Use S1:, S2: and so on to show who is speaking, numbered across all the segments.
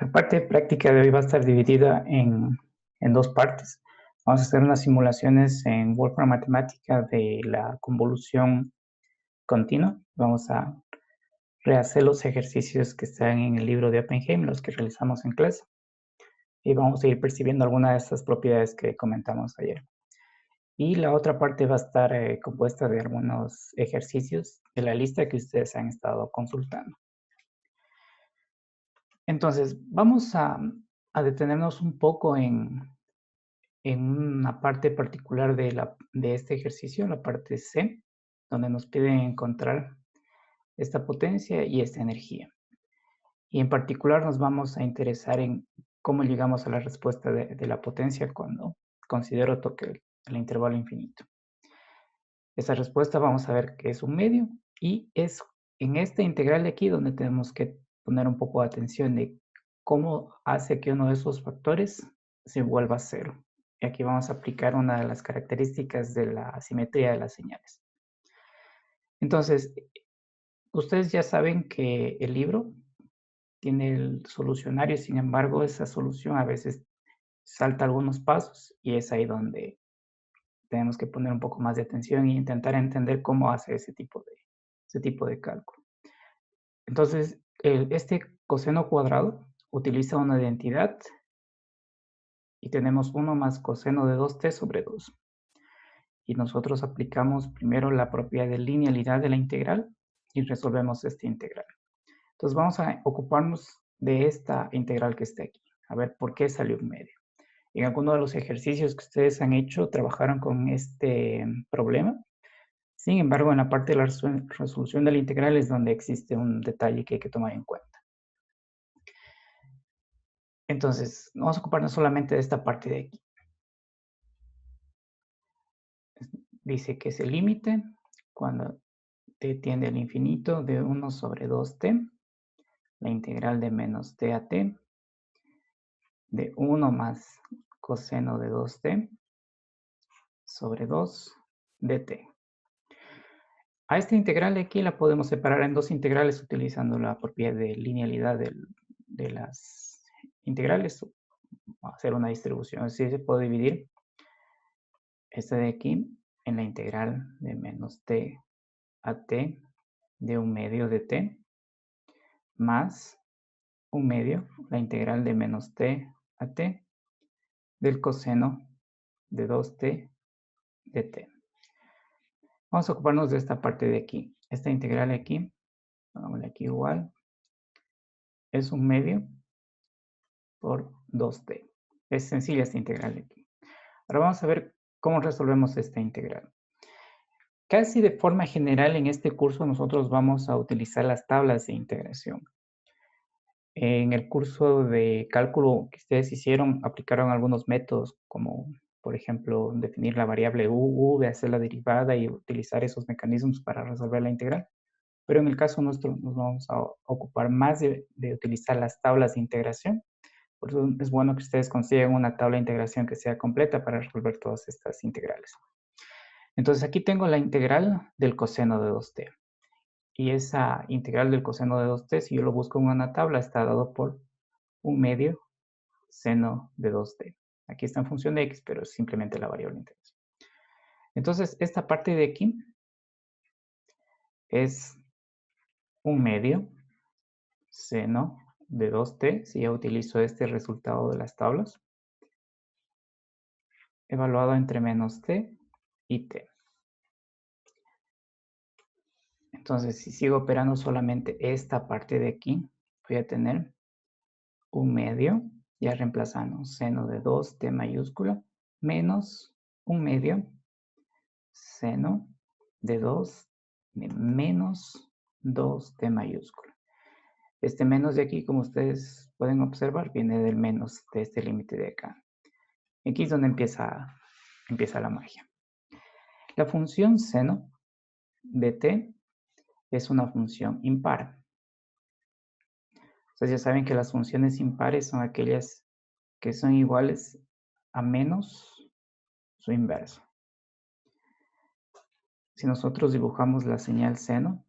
S1: La parte práctica de hoy va a estar dividida en dos partes. Vamos a hacer unas simulaciones en Wolfram Matemática de la convolución continua. Vamos a rehacer los ejercicios que están en el libro de Oppenheim, los que realizamos en clase. Y vamos a ir percibiendo algunas de estas propiedades que comentamos ayer. Y la otra parte va a estar compuesta de algunos ejercicios de la lista que ustedes han estado consultando. Entonces, vamos a detenernos un poco en una parte particular de este ejercicio, la parte C, donde nos piden encontrar esta potencia y esta energía. Y en particular nos vamos a interesar en cómo llegamos a la respuesta de la potencia cuando considero toque el intervalo infinito. Esa respuesta vamos a ver que es un medio y es en esta integral de aquí donde tenemos que poner un poco de atención de cómo hace que uno de esos factores se vuelva cero. Y aquí vamos a aplicar una de las características de la asimetría de las señales. Entonces, ustedes ya saben que el libro tiene el solucionario, sin embargo, esa solución a veces salta algunos pasos y es ahí donde tenemos que poner un poco más de atención e intentar entender cómo hace ese tipo de cálculo. Entonces, este coseno cuadrado utiliza una identidad y tenemos 1 más coseno de 2t sobre 2. Y nosotros aplicamos primero la propiedad de linealidad de la integral y resolvemos esta integral. Entonces vamos a ocuparnos de esta integral que está aquí, a ver por qué salió un medio. En alguno de los ejercicios que ustedes han hecho trabajaron con este problema. Sin embargo, en la parte de la resolución de la integral es donde existe un detalle que hay que tomar en cuenta. Entonces, vamos a ocuparnos solamente de esta parte de aquí. Dice que es el límite cuando t tiende al infinito de 1 sobre 2t, la integral de menos t a t, de 1 más coseno de 2t sobre 2 dt. A esta integral de aquí la podemos separar en dos integrales utilizando la propiedad de linealidad de las integrales. Hacer una distribución, así se puede dividir esta de aquí en la integral de menos t a t de 1/2 de t más 1/2 la integral de menos t a t del coseno de 2t de t. Vamos a ocuparnos de esta parte de aquí. Esta integral de aquí, hagámosle aquí igual, es 1/2 por 2t. Es sencilla esta integral de aquí. Ahora vamos a ver cómo resolvemos esta integral. Casi de forma general en este curso nosotros vamos a utilizar las tablas de integración. En el curso de cálculo que ustedes hicieron, aplicaron algunos métodos como, por ejemplo, definir la variable u, de hacer la derivada y utilizar esos mecanismos para resolver la integral. Pero en el caso nuestro nos vamos a ocupar más de utilizar las tablas de integración. Por eso es bueno que ustedes consigan una tabla de integración que sea completa para resolver todas estas integrales. Entonces aquí tengo la integral del coseno de 2t. Y esa integral del coseno de 2t, si yo lo busco en una tabla, está dado por 1/2 seno de 2t. Aquí está en función de x, pero es simplemente la variable interés. Entonces, esta parte de aquí es 1/2 seno de 2t, si ya utilizo este resultado de las tablas, evaluado entre menos t y t. Entonces, si sigo operando solamente esta parte de aquí, voy a tener 1/2, ya reemplazando seno de 2t mayúscula, menos 1/2 seno de 2 de menos 2t mayúscula. Este menos de aquí, como ustedes pueden observar, viene del menos de este límite de acá. Aquí es donde empieza la magia. La función seno de t es una función impar. Ustedes ya saben que las funciones impares son aquellas que son iguales a menos su inverso. Si nosotros dibujamos la señal seno,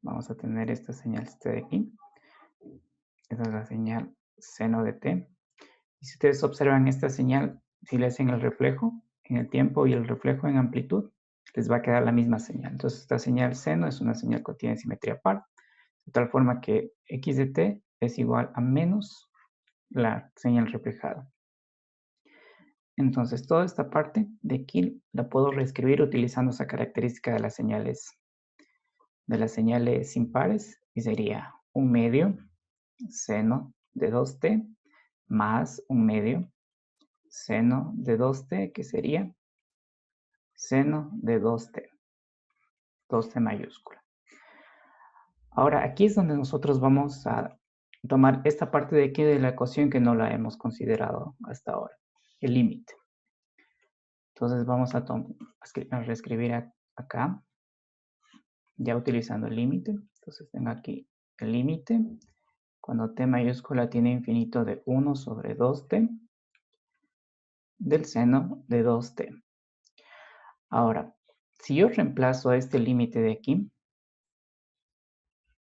S1: vamos a tener esta señal de aquí. Esta es la señal seno de t. Y si ustedes observan esta señal, si le hacen el reflejo en el tiempo y el reflejo en amplitud, les va a quedar la misma señal. Entonces, esta señal seno es una señal que tiene simetría par, de tal forma que x de t es igual a menos la señal reflejada. Entonces, toda esta parte de aquí la puedo reescribir utilizando esa característica de las señales impares, y sería 1/2 seno de 2t más 1/2 seno de 2t, que sería seno de 2t, 2t mayúscula. Ahora, aquí es donde nosotros vamos a tomar esta parte de aquí de la ecuación que no la hemos considerado hasta ahora, el límite. Entonces vamos a reescribir acá, ya utilizando el límite. Entonces tengo aquí el límite, cuando t mayúscula tiene infinito de 1 sobre 2t, del seno de 2t. Ahora, si yo reemplazo este límite de aquí,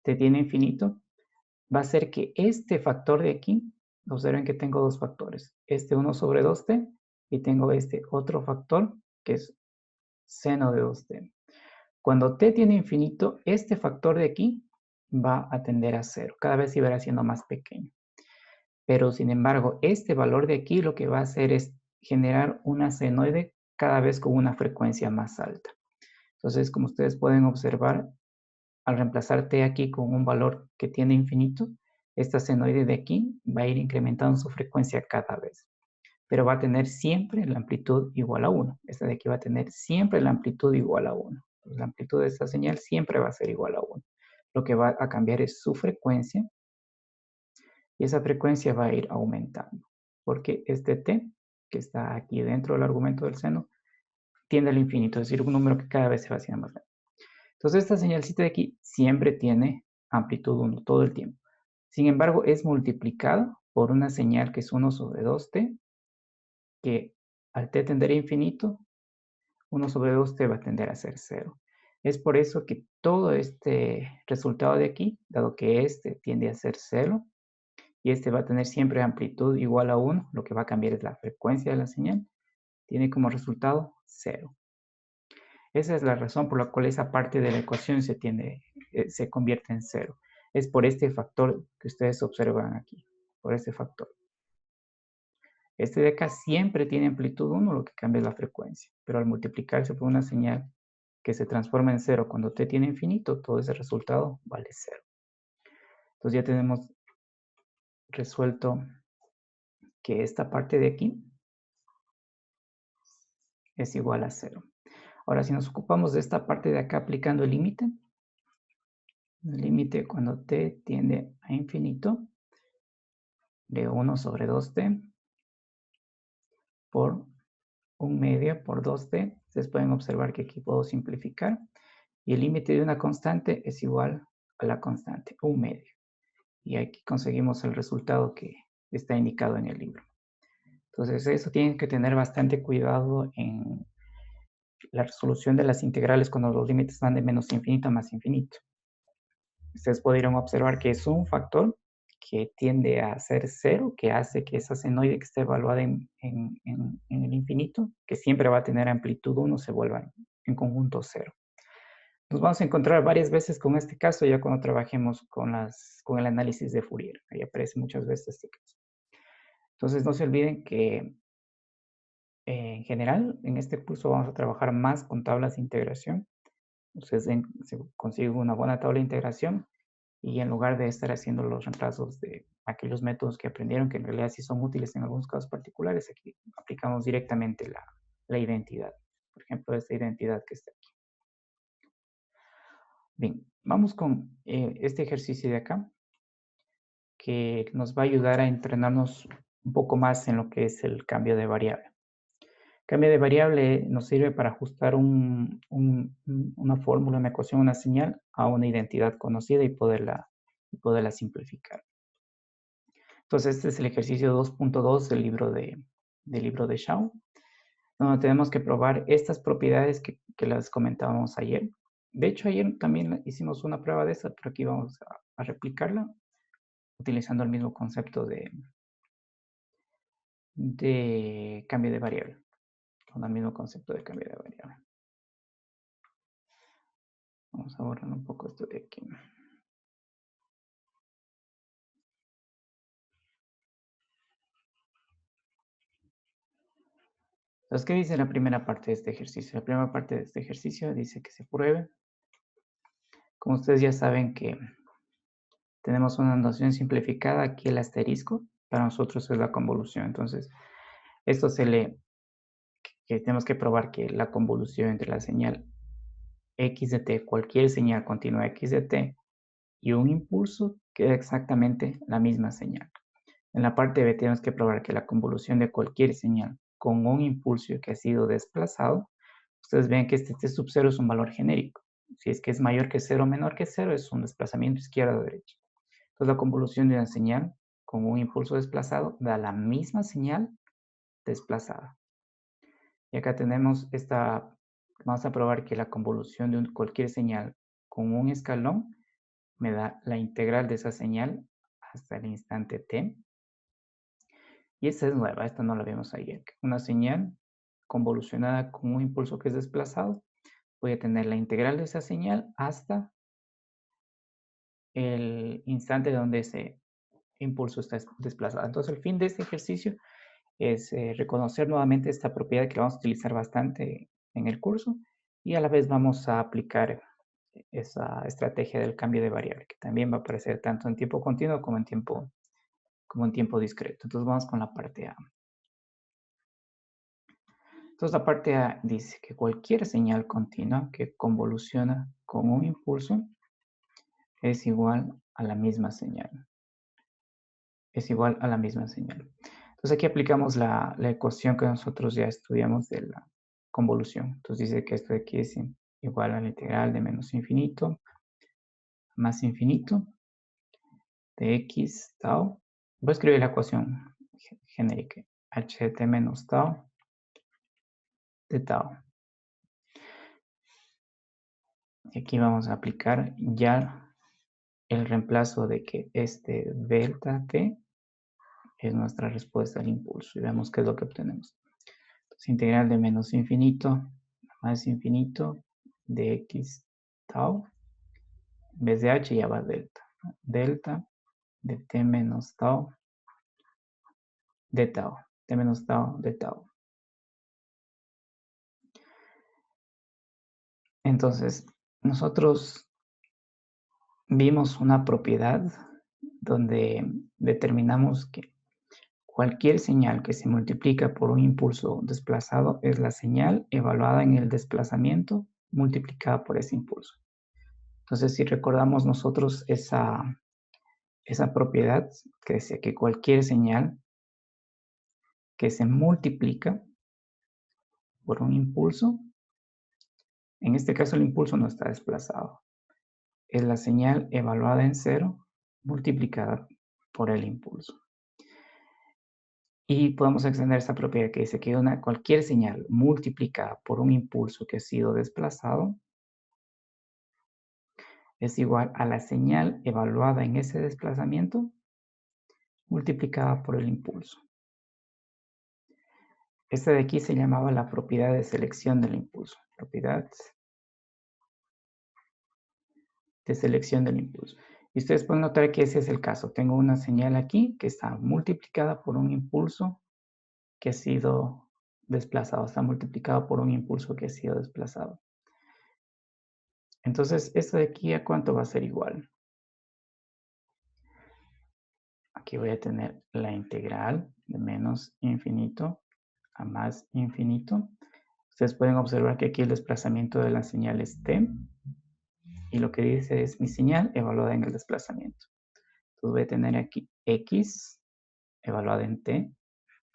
S1: t tiene infinito, va a ser que este factor de aquí, observen que tengo dos factores, este 1 sobre 2t y tengo este otro factor que es seno de 2t. Cuando t tiene infinito, este factor de aquí va a tender a 0, cada vez se irá siendo más pequeño. Pero sin embargo, este valor de aquí lo que va a hacer es generar una senoide cada vez con una frecuencia más alta. Entonces, como ustedes pueden observar, al reemplazar t aquí con un valor que tiene infinito, esta senoide de aquí va a ir incrementando su frecuencia cada vez, pero va a tener siempre la amplitud igual a 1. Esta de aquí va a tener siempre la amplitud igual a 1. Entonces, la amplitud de esta señal siempre va a ser igual a 1. Lo que va a cambiar es su frecuencia, y esa frecuencia va a ir aumentando, porque este t, que está aquí dentro del argumento del seno, tiende al infinito, es decir, un número que cada vez se va haciendo más grande. Entonces, esta señalcita de aquí siempre tiene amplitud 1 todo el tiempo. Sin embargo, es multiplicada por una señal que es 1 sobre 2t, que al t tender a infinito, 1 sobre 2t va a tender a ser 0. Es por eso que todo este resultado de aquí, dado que este tiende a ser 0, y este va a tener siempre amplitud igual a 1, lo que va a cambiar es la frecuencia de la señal, tiene como resultado 0. Esa es la razón por la cual esa parte de la ecuación se convierte en 0. Es por este factor que ustedes observan aquí, por este factor. Este de acá siempre tiene amplitud 1, lo que cambia es la frecuencia, pero al multiplicarse por una señal que se transforma en 0 cuando t tiene infinito, todo ese resultado vale 0. Entonces ya tenemos resuelto que esta parte de aquí es igual a 0. Ahora, si nos ocupamos de esta parte de acá aplicando el límite cuando t tiende a infinito, de 1 sobre 2t por 1/2 por 2t. Ustedes pueden observar que aquí puedo simplificar. Y el límite de una constante es igual a la constante, 1/2. Y aquí conseguimos el resultado que está indicado en el libro. Entonces, eso tienen que tener bastante cuidado en la resolución de las integrales cuando los límites van de menos infinito a más infinito. Ustedes pudieron observar que es un factor que tiende a ser 0, que hace que esa senoide que está evaluada en el infinito, que siempre va a tener amplitud 1, se vuelva en conjunto 0. Nos vamos a encontrar varias veces con este caso ya cuando trabajemos con el análisis de Fourier. Ahí aparece muchas veces este caso. Entonces no se olviden que en general en este curso vamos a trabajar más con tablas de integración. Ustedes consiguen una buena tabla de integración, y en lugar de estar haciendo los reemplazos de aquellos métodos que aprendieron, que en realidad sí son útiles en algunos casos particulares, aquí aplicamos directamente la identidad. Por ejemplo, esta identidad que está aquí. Bien, vamos con este ejercicio de acá, que nos va a ayudar a entrenarnos un poco más en lo que es el cambio de variable. Cambio de variable nos sirve para ajustar una fórmula, una ecuación, una señal a una identidad conocida y poderla simplificar. Entonces, este es el ejercicio 2.2 del libro de Shaw, donde tenemos que probar estas propiedades que las comentábamos ayer. De hecho, ayer también hicimos una prueba de esta, pero aquí vamos a replicarla utilizando el mismo concepto de cambio de variable, con el mismo concepto de cambio de variable. Vamos a borrar un poco esto de aquí. Entonces, ¿qué dice la primera parte de este ejercicio? La primera parte de este ejercicio dice que se pruebe. Como ustedes ya saben que tenemos una notación simplificada, aquí el asterisco, para nosotros es la convolución. Entonces, esto que tenemos que probar que la convolución entre la señal x de t, cualquier señal continua x de t, y un impulso queda exactamente la misma señal. En la parte B tenemos que probar que la convolución de cualquier señal con un impulso que ha sido desplazado, ustedes ven que este t sub 0 es un valor genérico. Si es que es mayor que 0 o menor que 0, es un desplazamiento izquierda o derecha. Entonces, la convolución de una señal con un impulso desplazado da la misma señal desplazada. Y acá tenemos vamos a probar que la convolución de cualquier señal con un escalón me da la integral de esa señal hasta el instante t. Y esta es nueva, esta no la vimos ayer. Una señal convolucionada con un impulso que es desplazado, voy a tener la integral de esa señal hasta el instante donde ese impulso está desplazado. Entonces, el fin de este ejercicio es reconocer nuevamente esta propiedad que vamos a utilizar bastante en el curso y a la vez vamos a aplicar esa estrategia del cambio de variable, que también va a aparecer tanto en tiempo continuo como en tiempo discreto. Entonces, vamos con la parte A. Entonces, la parte A dice que cualquier señal continua que convoluciona con un impulso es igual a la misma señal. Es igual a la misma señal. Entonces, aquí aplicamos la ecuación que nosotros ya estudiamos de la convolución. Entonces, dice que esto de aquí es igual a la integral de menos infinito más infinito de x tau. Voy a escribir la ecuación genérica. H de t menos tau de tau. Y aquí vamos a aplicar ya el reemplazo de que este delta t es nuestra respuesta al impulso. Y vemos qué es lo que obtenemos. Entonces, integral de menos infinito más infinito de x tau. En vez de h ya va delta. Delta de t menos tau de tau. T menos tau de tau. Entonces, nosotros vimos una propiedad donde determinamos que cualquier señal que se multiplica por un impulso desplazado es la señal evaluada en el desplazamiento multiplicada por ese impulso. Entonces, si recordamos nosotros esa propiedad que decía que cualquier señal que se multiplica por un impulso, en este caso el impulso no está desplazado, es la señal evaluada en 0 multiplicada por el impulso. Y podemos extender esa propiedad que dice que cualquier señal multiplicada por un impulso que ha sido desplazado es igual a la señal evaluada en ese desplazamiento multiplicada por el impulso. Esta de aquí se llamaba la propiedad de selección del impulso. Propiedad de selección del impulso. Y ustedes pueden notar que ese es el caso. Tengo una señal aquí que está multiplicada por un impulso que ha sido desplazado. Está multiplicado por un impulso que ha sido desplazado. Entonces, esto de aquí, ¿a cuánto va a ser igual? Aquí voy a tener la integral de menos infinito a más infinito. Ustedes pueden observar que aquí el desplazamiento de la señal es t. Y lo que dice es mi señal evaluada en el desplazamiento. Entonces voy a tener aquí x evaluada en t.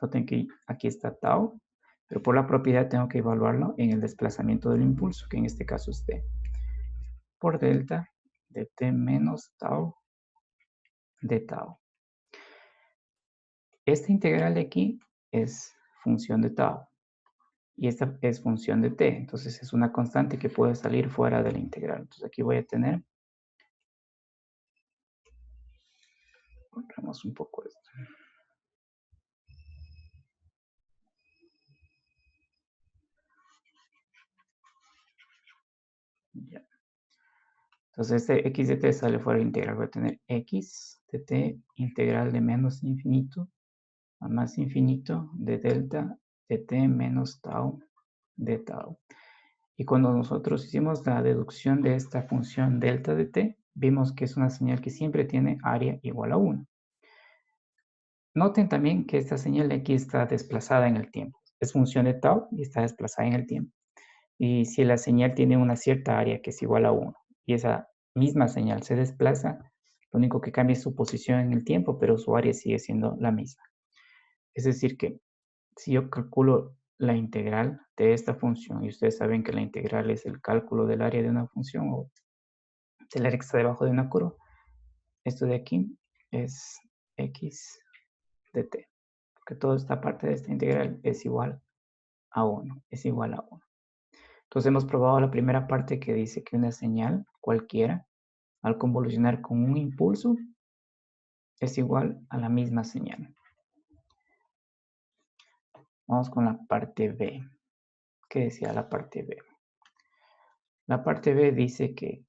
S1: Noten que aquí está tau, pero por la propiedad tengo que evaluarlo en el desplazamiento del impulso, que en este caso es t. Por delta de t menos tau de tau. esta integral de aquí es función de tau y esta es función de t. Entonces es una constante que puede salir fuera de la integral. Entonces aquí voy a tener, borramos un poco esto. Ya. Entonces este x de t sale fuera de la integral. Voy a tener x de t integral de menos infinito a más infinito de delta de t menos tau de tau. Y cuando nosotros hicimos la deducción de esta función delta de t, vimos que es una señal que siempre tiene área igual a 1. Noten también que esta señal de aquí está desplazada en el tiempo. Es función de tau y está desplazada en el tiempo. Y si la señal tiene una cierta área que es igual a 1 y esa misma señal se desplaza, lo único que cambia es su posición en el tiempo, pero su área sigue siendo la misma. Es decir que si yo calculo la integral de esta función, y ustedes saben que la integral es el cálculo del área de una función o del área que está debajo de una curva, esto de aquí es x de t, porque toda esta parte de esta integral es igual a 1, es igual a 1. Entonces hemos probado la primera parte que dice que una señal cualquiera, al convolucionar con un impulso, es igual a la misma señal. Vamos con la parte B. ¿Qué decía la parte B? La parte B dice que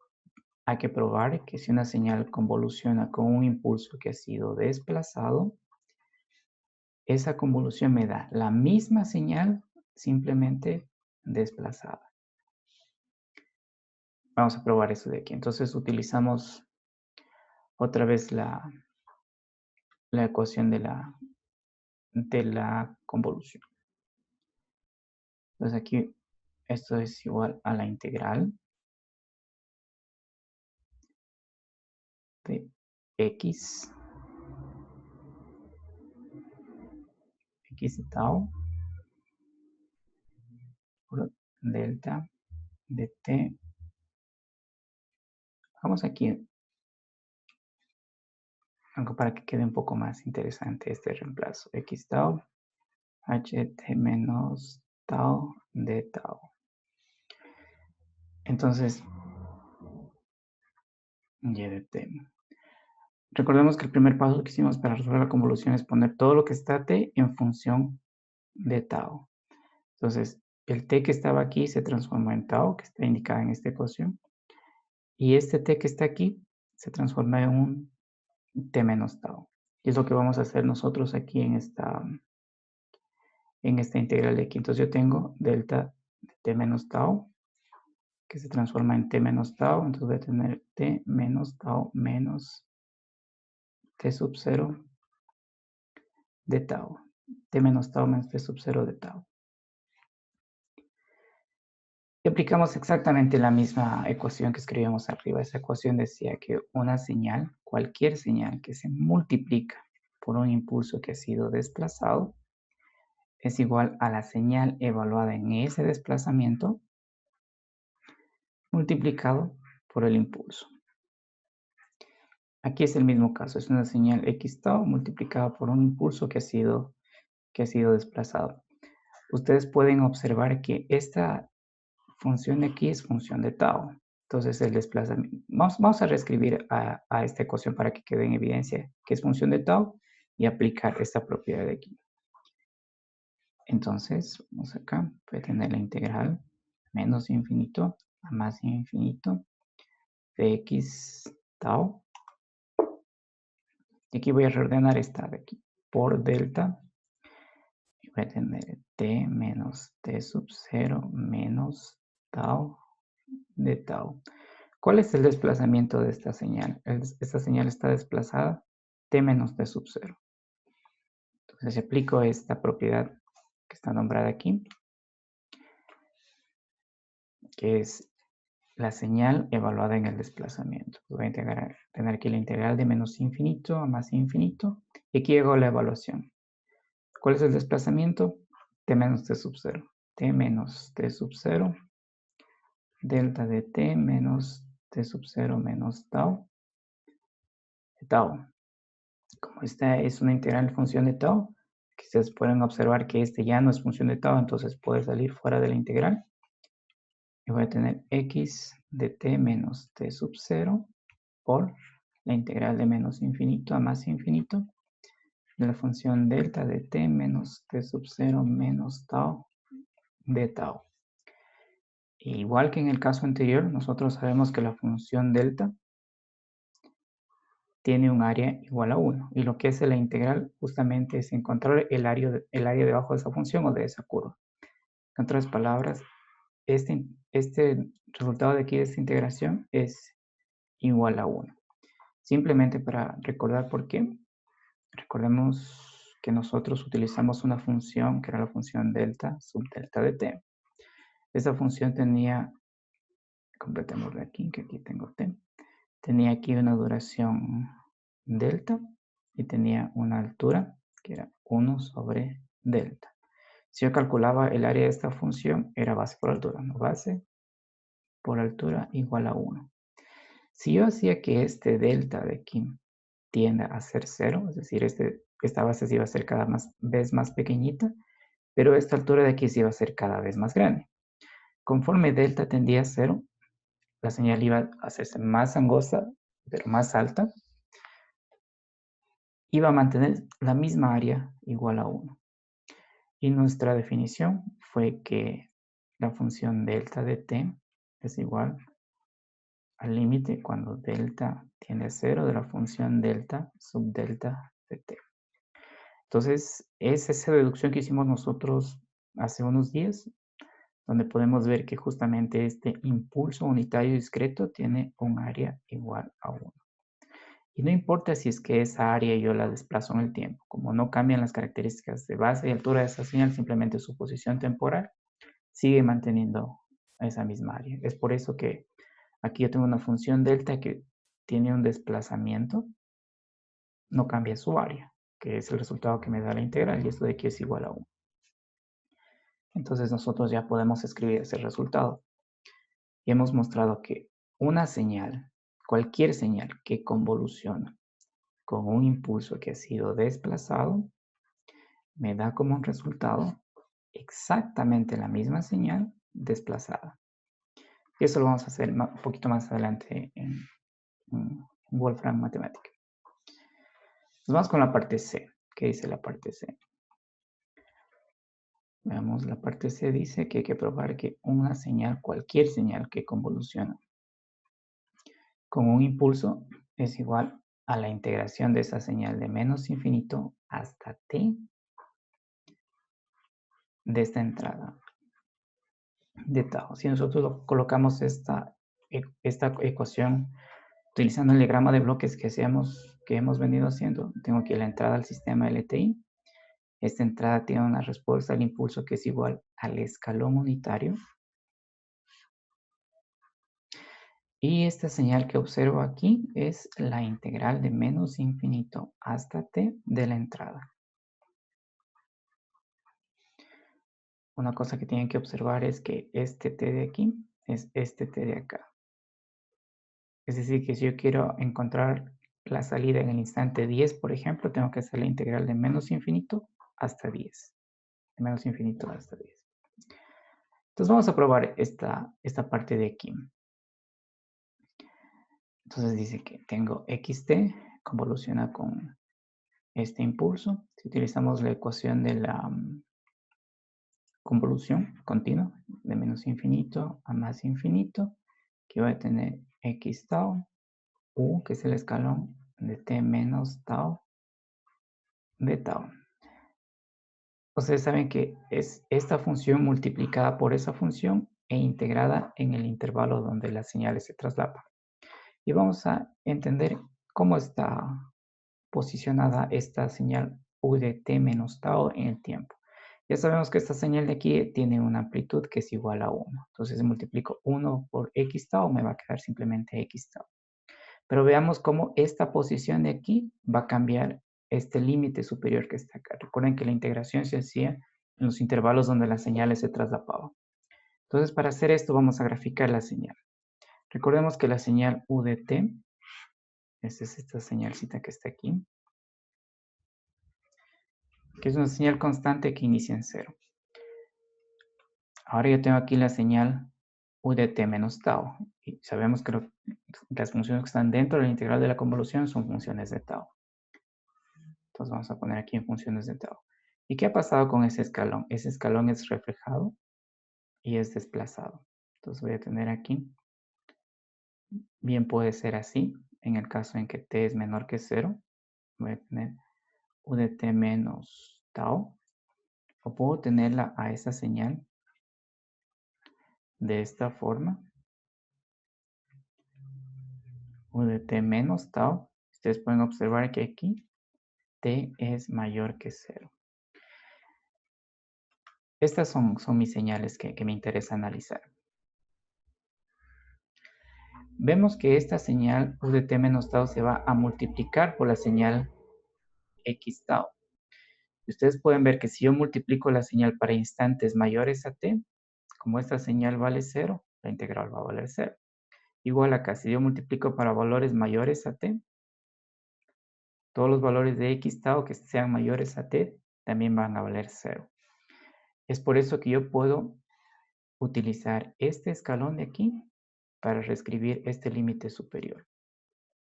S1: hay que probar que si una señal convoluciona con un impulso que ha sido desplazado, esa convolución me da la misma señal, simplemente desplazada. Vamos a probar eso de aquí. Entonces utilizamos otra vez la ecuación de la convolución. Entonces aquí esto es igual a la integral de x de tau por delta de t. Vamos aquí, aunque para que quede un poco más interesante este reemplazo. X tau, ht menos tau de tau. Entonces, y de t. Recordemos que el primer paso que hicimos para resolver la convolución es poner todo lo que está t en función de tau. Entonces, el t que estaba aquí se transformó en tau, que está indicada en esta ecuación. Y este t que está aquí se transforma en un t menos tau. Y es lo que vamos a hacer nosotros aquí en esta integral de aquí. Entonces yo tengo delta de t menos tau, que se transforma en t menos tau. Entonces voy a tener t menos tau menos t sub 0 de tau. T menos tau menos t sub 0 de tau. Y aplicamos exactamente la misma ecuación que escribimos arriba. Esa ecuación decía que una señal, cualquier señal que se multiplica por un impulso que ha sido desplazado, es igual a la señal evaluada en ese desplazamiento multiplicado por el impulso. Aquí es el mismo caso, es una señal x tau multiplicada por un impulso que ha sido desplazado. Ustedes pueden observar que esta función de aquí es función de tau. Entonces el desplazamiento, vamos a reescribir a esta ecuación para que quede en evidencia que es función de tau y aplicar esta propiedad de aquí. Entonces, vamos acá, voy a tener la integral menos infinito a más infinito de x tau. Y aquí voy a reordenar esta de aquí por delta. Y voy a tener t menos t sub 0 menos tau de tau. ¿Cuál es el desplazamiento de esta señal? Esta señal está desplazada t menos t sub 0. Entonces, si aplico esta propiedad que está nombrada aquí, que es la señal evaluada en el desplazamiento. Voy a tener aquí la integral de menos infinito a más infinito. Y aquí hago la evaluación. ¿Cuál es el desplazamiento? T menos t sub 0. T menos t sub 0. Delta de t menos t sub 0 menos tau. Tau. Como esta es una integral de función de tau, quizás pueden observar que este ya no es función de tau, entonces puede salir fuera de la integral. Y voy a tener x de t menos t sub 0 por la integral de menos infinito a más infinito de la función delta de t menos t sub 0 menos tau de tau. Igual que en el caso anterior, nosotros sabemos que la función delta tiene un área igual a 1. Y lo que hace la integral justamente es encontrar el área debajo de esa función o de esa curva. En otras palabras, este resultado de aquí de esta integración es igual a 1. Simplemente para recordar por qué, recordemos que nosotros utilizamos una función que era la función delta sub delta de t. Esta función tenía, completémosla aquí, que aquí tengo t, tenía aquí una duración delta y tenía una altura que era 1 sobre delta. Si yo calculaba el área de esta función, era base por altura, ¿no? Base por altura igual a 1. Si yo hacía que este delta de aquí tienda a ser 0, es decir, esta base se iba a ser cada vez más pequeñita, pero esta altura de aquí se iba a ser cada vez más grande. Conforme delta tendía a 0, la señal iba a hacerse más angosta, pero más alta, iba a mantener la misma área igual a 1. Y nuestra definición fue que la función delta de t es igual al límite cuando delta tiende a 0 de la función delta sub delta de t. Entonces, es esa deducción que hicimos nosotros hace unos días, donde podemos ver que justamente este impulso unitario discreto tiene un área igual a 1. Y no importa si es que esa área yo la desplazo en el tiempo, como no cambian las características de base y altura de esa señal, simplemente su posición temporal sigue manteniendo esa misma área. Es por eso que aquí yo tengo una función delta que tiene un desplazamiento, no cambia su área, que es el resultado que me da la integral, y esto de aquí es igual a 1. Entonces nosotros ya podemos escribir ese resultado. Y hemos mostrado que una señal, cualquier señal que convoluciona con un impulso que ha sido desplazado, me da como un resultado exactamente la misma señal desplazada. Y eso lo vamos a hacer un poquito más adelante en Wolfram Matemática. Nos vamos con la parte C. ¿Qué dice la parte C? Veamos, la parte C dice que hay que probar que una señal, cualquier señal que convoluciona con un impulso es igual a la integración de esa señal de menos infinito hasta t de esta entrada de tau. Si nosotros colocamos esta ecuación utilizando el diagrama de bloques que hemos venido haciendo, tengo aquí la entrada al sistema LTI. Esta entrada tiene una respuesta al impulso que es igual al escalón unitario. Y esta señal que observo aquí es la integral de menos infinito hasta t de la entrada. Una cosa que tienen que observar es que este t de aquí es este t de acá. Es decir, que si yo quiero encontrar la salida en el instante 10, por ejemplo, tengo que hacer la integral de menos infinito hasta 10. De menos infinito hasta 10. Entonces vamos a probar esta parte de aquí. Entonces dice que tengo xt, convoluciona con este impulso. Si utilizamos la ecuación de la convolución continua, de menos infinito a más infinito, que voy a tener x tau, u, que es el escalón de t menos tau de tau. Ustedes saben que es esta función multiplicada por esa función e integrada en el intervalo donde las señales se traslapan. Y vamos a entender cómo está posicionada esta señal u de t menos tau en el tiempo. Ya sabemos que esta señal de aquí tiene una amplitud que es igual a 1. Entonces, si multiplico 1 por x tau, me va a quedar simplemente x tau. Pero veamos cómo esta posición de aquí va a cambiar este límite superior que está acá. Recuerden que la integración se hacía en los intervalos donde las señales se traslapaban. Entonces, para hacer esto vamos a graficar la señal. Recordemos que la señal u de t, esta es esta señalcita que está aquí, que es una señal constante que inicia en 0. Ahora yo tengo aquí la señal u de t menos tau. Y sabemos que las funciones que están dentro de la integral de la convolución son funciones de tau. Entonces vamos a poner aquí en funciones de tau. ¿Y qué ha pasado con ese escalón? Ese escalón es reflejado y es desplazado. Entonces voy a tener aquí, bien puede ser así, en el caso en que t es menor que 0, voy a tener u de t menos tau, o puedo tenerla a esa señal de esta forma, u de t menos tau. Ustedes pueden observar que aquí t es mayor que 0. Estas son mis señales que me interesa analizar. Vemos que esta señal u de t menos tau se va a multiplicar por la señal x tau. Ustedes pueden ver que si yo multiplico la señal para instantes mayores a t, como esta señal vale 0, la integral va a valer 0. Igual acá, si yo multiplico para valores mayores a t, todos los valores de x tau que sean mayores a t también van a valer 0. Es por eso que yo puedo utilizar este escalón de aquí para reescribir este límite superior.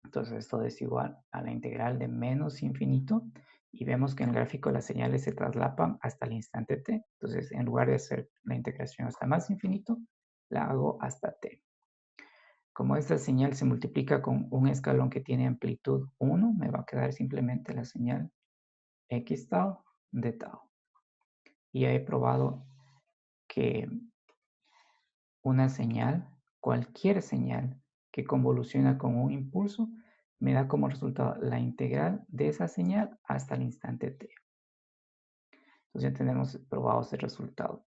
S1: Entonces esto es igual a la integral de menos infinito y vemos que en el gráfico las señales se traslapan hasta el instante t. Entonces en lugar de hacer la integración hasta más infinito, la hago hasta t. Como esta señal se multiplica con un escalón que tiene amplitud 1, me va a quedar simplemente la señal x tau de tau. Y he probado que una señal, cualquier señal que convoluciona con un impulso, me da como resultado la integral de esa señal hasta el instante t. Entonces ya tenemos probado ese resultado.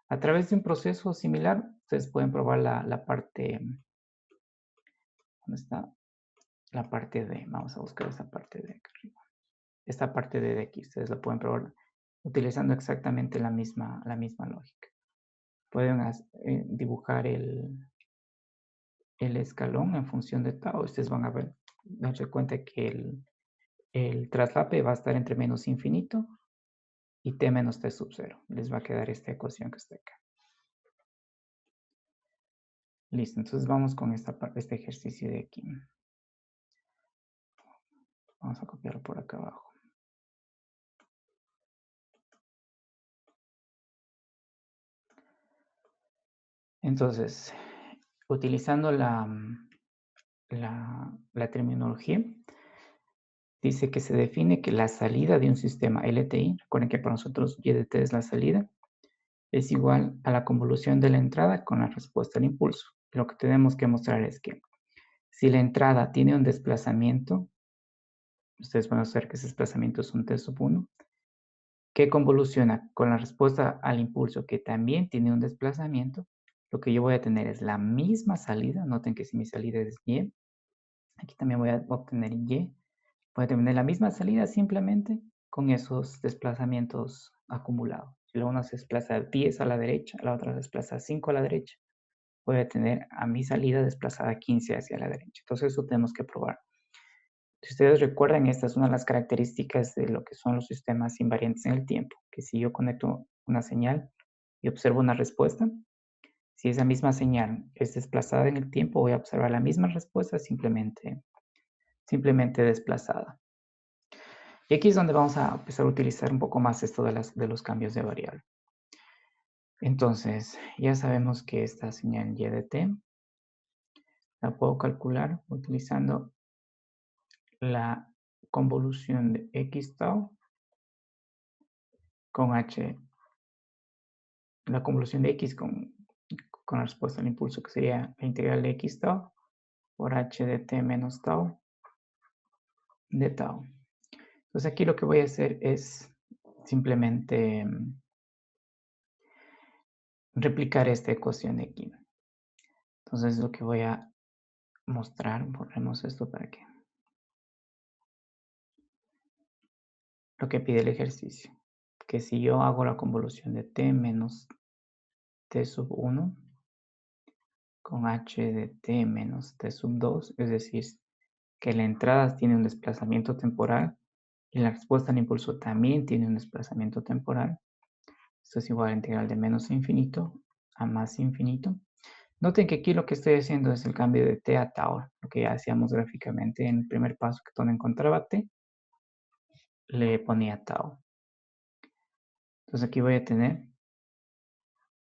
S1: A través de un proceso similar, ustedes pueden probar la parte, ¿dónde está? La parte de, vamos a buscar esta parte de acá arriba. Esta parte de aquí, ustedes la pueden probar utilizando exactamente la misma lógica. Pueden dibujar el escalón en función de tau. Ustedes van a ver, darse cuenta que el traslape va a estar entre menos infinito y t menos t sub 0. Les va a quedar esta ecuación que está acá. Listo, entonces vamos con este ejercicio de aquí. Vamos a copiarlo por acá abajo. Entonces, utilizando la terminología, dice que se define que la salida de un sistema LTI, recuerden que para nosotros y de t es la salida, es igual a la convolución de la entrada con la respuesta al impulso. Lo que tenemos que mostrar es que si la entrada tiene un desplazamiento, ustedes van a ver que ese desplazamiento es un t sub 1, que convoluciona con la respuesta al impulso que también tiene un desplazamiento, lo que yo voy a tener es la misma salida. Noten que si mi salida es y, aquí también voy a obtener y, voy a tener la misma salida simplemente con esos desplazamientos acumulados. Si la una se desplaza 10 a la derecha, la otra se desplaza 5 a la derecha, voy a tener a mi salida desplazada 15 hacia la derecha. Entonces eso tenemos que probar. Si ustedes recuerdan, esta es una de las características de lo que son los sistemas invariantes en el tiempo, que si yo conecto una señal y observo una respuesta, si esa misma señal es desplazada en el tiempo, voy a observar la misma respuesta simplemente desplazada. Y aquí es donde vamos a empezar a utilizar un poco más esto de los cambios de variable. Entonces, ya sabemos que esta señal y de t la puedo calcular utilizando la convolución de x tau con h, la convolución de x con la respuesta al impulso, que sería la integral de x tau por h de t menos tau de tau. Entonces aquí lo que voy a hacer es simplemente replicar esta ecuación de aquí. Entonces lo que voy a mostrar, borremos esto para que lo que pide el ejercicio, que si yo hago la convolución de t menos t sub 1 con h de t menos t sub 2, es decir, que la entrada tiene un desplazamiento temporal Y la respuesta al impulso también tiene un desplazamiento temporal. Esto es igual a la integral de menos infinito a más infinito. Noten que aquí lo que estoy haciendo es el cambio de t a tau, lo que ya hacíamos gráficamente en el primer paso, que donde encontraba t, le ponía tau. Entonces aquí voy a tener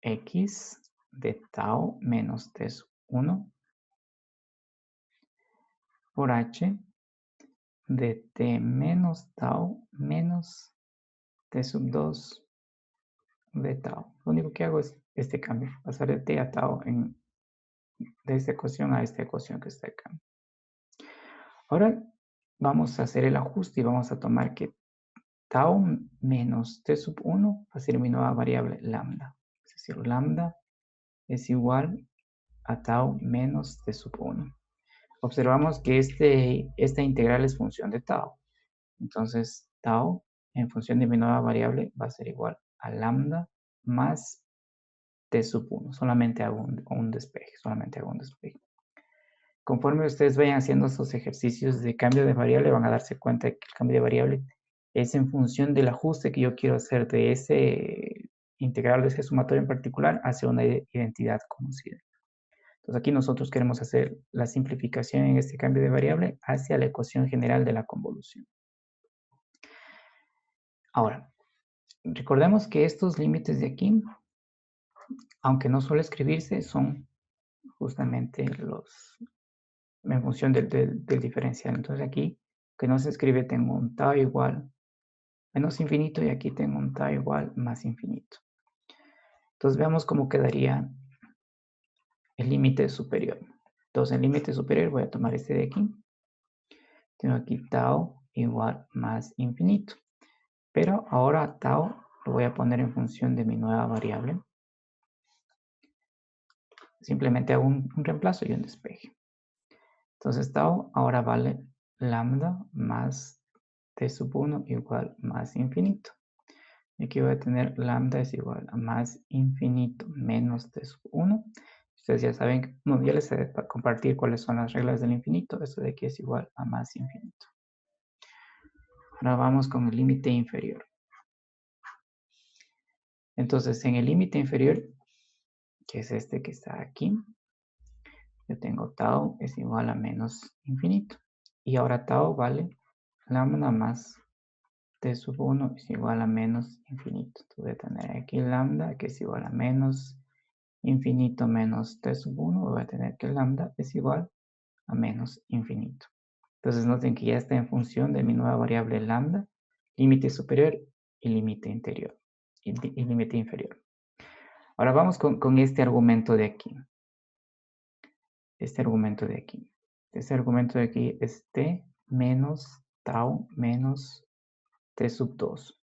S1: x de tau menos t sub 1 por h de t menos tau menos t sub 2 de tau. Lo único que hago es este cambio, pasar de t a tau de esta ecuación a esta ecuación que está acá. Ahora vamos a hacer el ajuste y vamos a tomar que tau menos t sub 1 va a ser mi nueva variable lambda. Es decir, lambda es igual a tau menos t sub 1. Observamos que esta integral es función de tau. Entonces, tau en función de mi nueva variable va a ser igual a lambda más t sub 1. Solamente hago un despeje, Conforme ustedes vayan haciendo esos ejercicios de cambio de variable, van a darse cuenta de que el cambio de variable es en función del ajuste que yo quiero hacer de ese integral, de ese sumatorio en particular, hacia una identidad conocida. Entonces aquí nosotros queremos hacer la simplificación en este cambio de variable hacia la ecuación general de la convolución. Ahora, recordemos que estos límites de aquí, aunque no suele escribirse, son justamente en función del diferencial. Entonces aquí, que no se escribe, tengo un tau igual menos infinito y aquí tengo un tau igual más infinito. Entonces veamos cómo quedaría el límite superior. Entonces el límite superior voy a tomar este de aquí. Tengo aquí tau igual más infinito. Pero ahora tau lo voy a poner en función de mi nueva variable. Simplemente hago un reemplazo y un despeje. Entonces tau ahora vale lambda más t sub 1 igual más infinito. Y aquí voy a tener lambda es igual a más infinito menos t sub 1. Ustedes ya saben, bueno, ya les he de compartir cuáles son las reglas del infinito. Esto de aquí es igual a más infinito. Ahora vamos con el límite inferior. Entonces, en el límite inferior, que es este que está aquí, yo tengo tau es igual a menos infinito. Y ahora tau vale lambda más t sub 1 es igual a menos infinito. Entonces voy a tener aquí lambda que es igual a menos infinito menos t sub 1. Voy a tener que lambda es igual a menos infinito. Entonces noten que ya está en función de mi nueva variable lambda, límite superior y límite interior. Y límite inferior. Ahora vamos con este argumento de aquí. Este argumento de aquí. Este argumento de aquí es t menos tau menos t sub 2.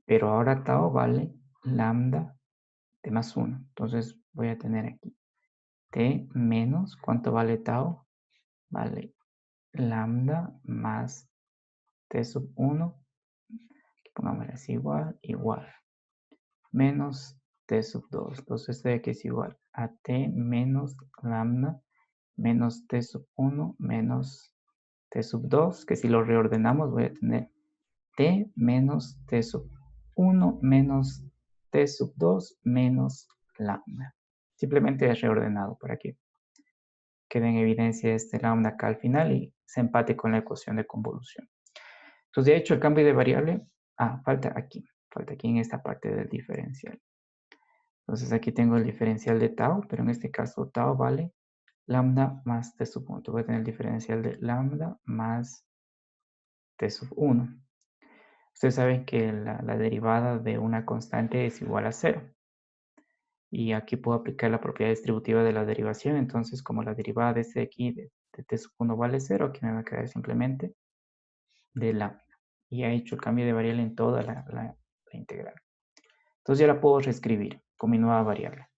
S1: Pero ahora tau vale lambda t más 1. Entonces voy a tener aquí t menos, ¿cuánto vale tau? Vale lambda más t sub 1. Pongámosle así igual. Menos t sub 2. Entonces esto de aquí es igual a t menos lambda menos t sub 1 menos t sub 2, que si lo reordenamos voy a tener t menos t sub 1 menos t sub 2 menos lambda. Simplemente es reordenado para que quede en evidencia este lambda acá al final y se empate con la ecuación de convolución. Entonces, de hecho, el cambio de variable, falta aquí en esta parte del diferencial. Entonces aquí tengo el diferencial de tau, pero en este caso tau vale lambda más t sub 1. Voy a tener el diferencial de lambda más t sub 1. Ustedes saben que la derivada de una constante es igual a 0. Y aquí puedo aplicar la propiedad distributiva de la derivación. Entonces, como la derivada de este de aquí, de t sub 1 vale 0, aquí me va a quedar simplemente de lambda. Y he hecho el cambio de variable en toda la integral. Entonces ya la puedo reescribir con mi nueva variable.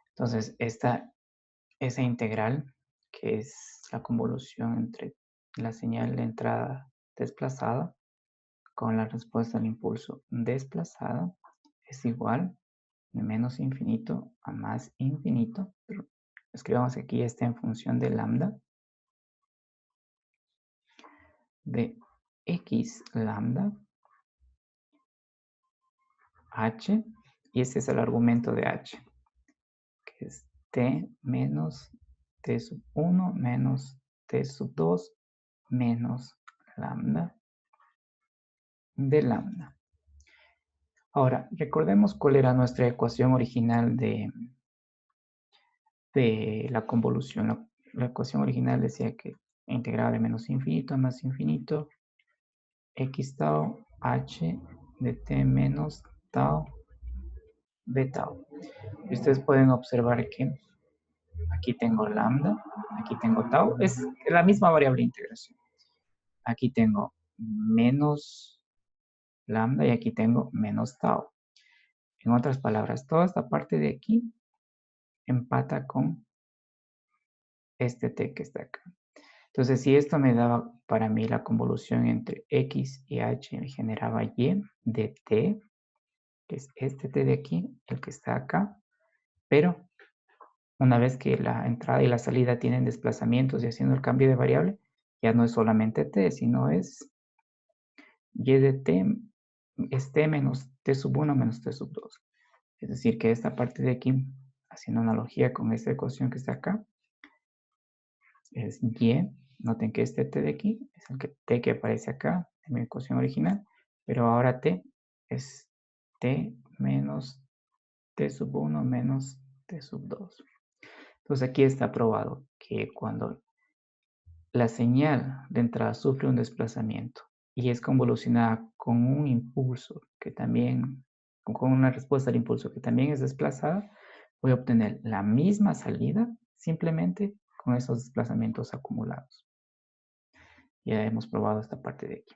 S1: Entonces, esa integral, que es la convolución entre la señal de entrada desplazada con la respuesta al impulso desplazada, es igual de menos infinito a más infinito. Pero escribamos aquí está en función de lambda de x lambda h, y ese es el argumento de h, que es t menos t sub 1 menos t sub 2 menos lambda de lambda. Ahora, recordemos cuál era nuestra ecuación original de la convolución. La ecuación original decía que integraba de menos infinito a más infinito x tau h de t menos tau de tau. Y ustedes pueden observar que aquí tengo lambda, aquí tengo tau, es la misma variable de integración. Aquí tengo menos lambda y aquí tengo menos tau. En otras palabras, toda esta parte de aquí empata con este t que está acá. Entonces, si esto me daba para mí la convolución entre x y h, me generaba y de t, que es este t de aquí, el que está acá, pero una vez que la entrada y la salida tienen desplazamientos y haciendo el cambio de variable, ya no es solamente t, sino es y de t, es t menos t sub 1 menos t sub 2. Es decir, que esta parte de aquí, haciendo analogía con esta ecuación que está acá, es y. Noten que este t de aquí es el t que aparece acá en mi ecuación original, pero ahora t es t menos t sub 1 menos t sub 2. Entonces aquí está probado que cuando la señal de entrada sufre un desplazamiento y es convolucionada con un impulso que también, con una respuesta al impulso que también es desplazada, voy a obtener la misma salida simplemente con esos desplazamientos acumulados. Ya hemos probado esta parte de aquí.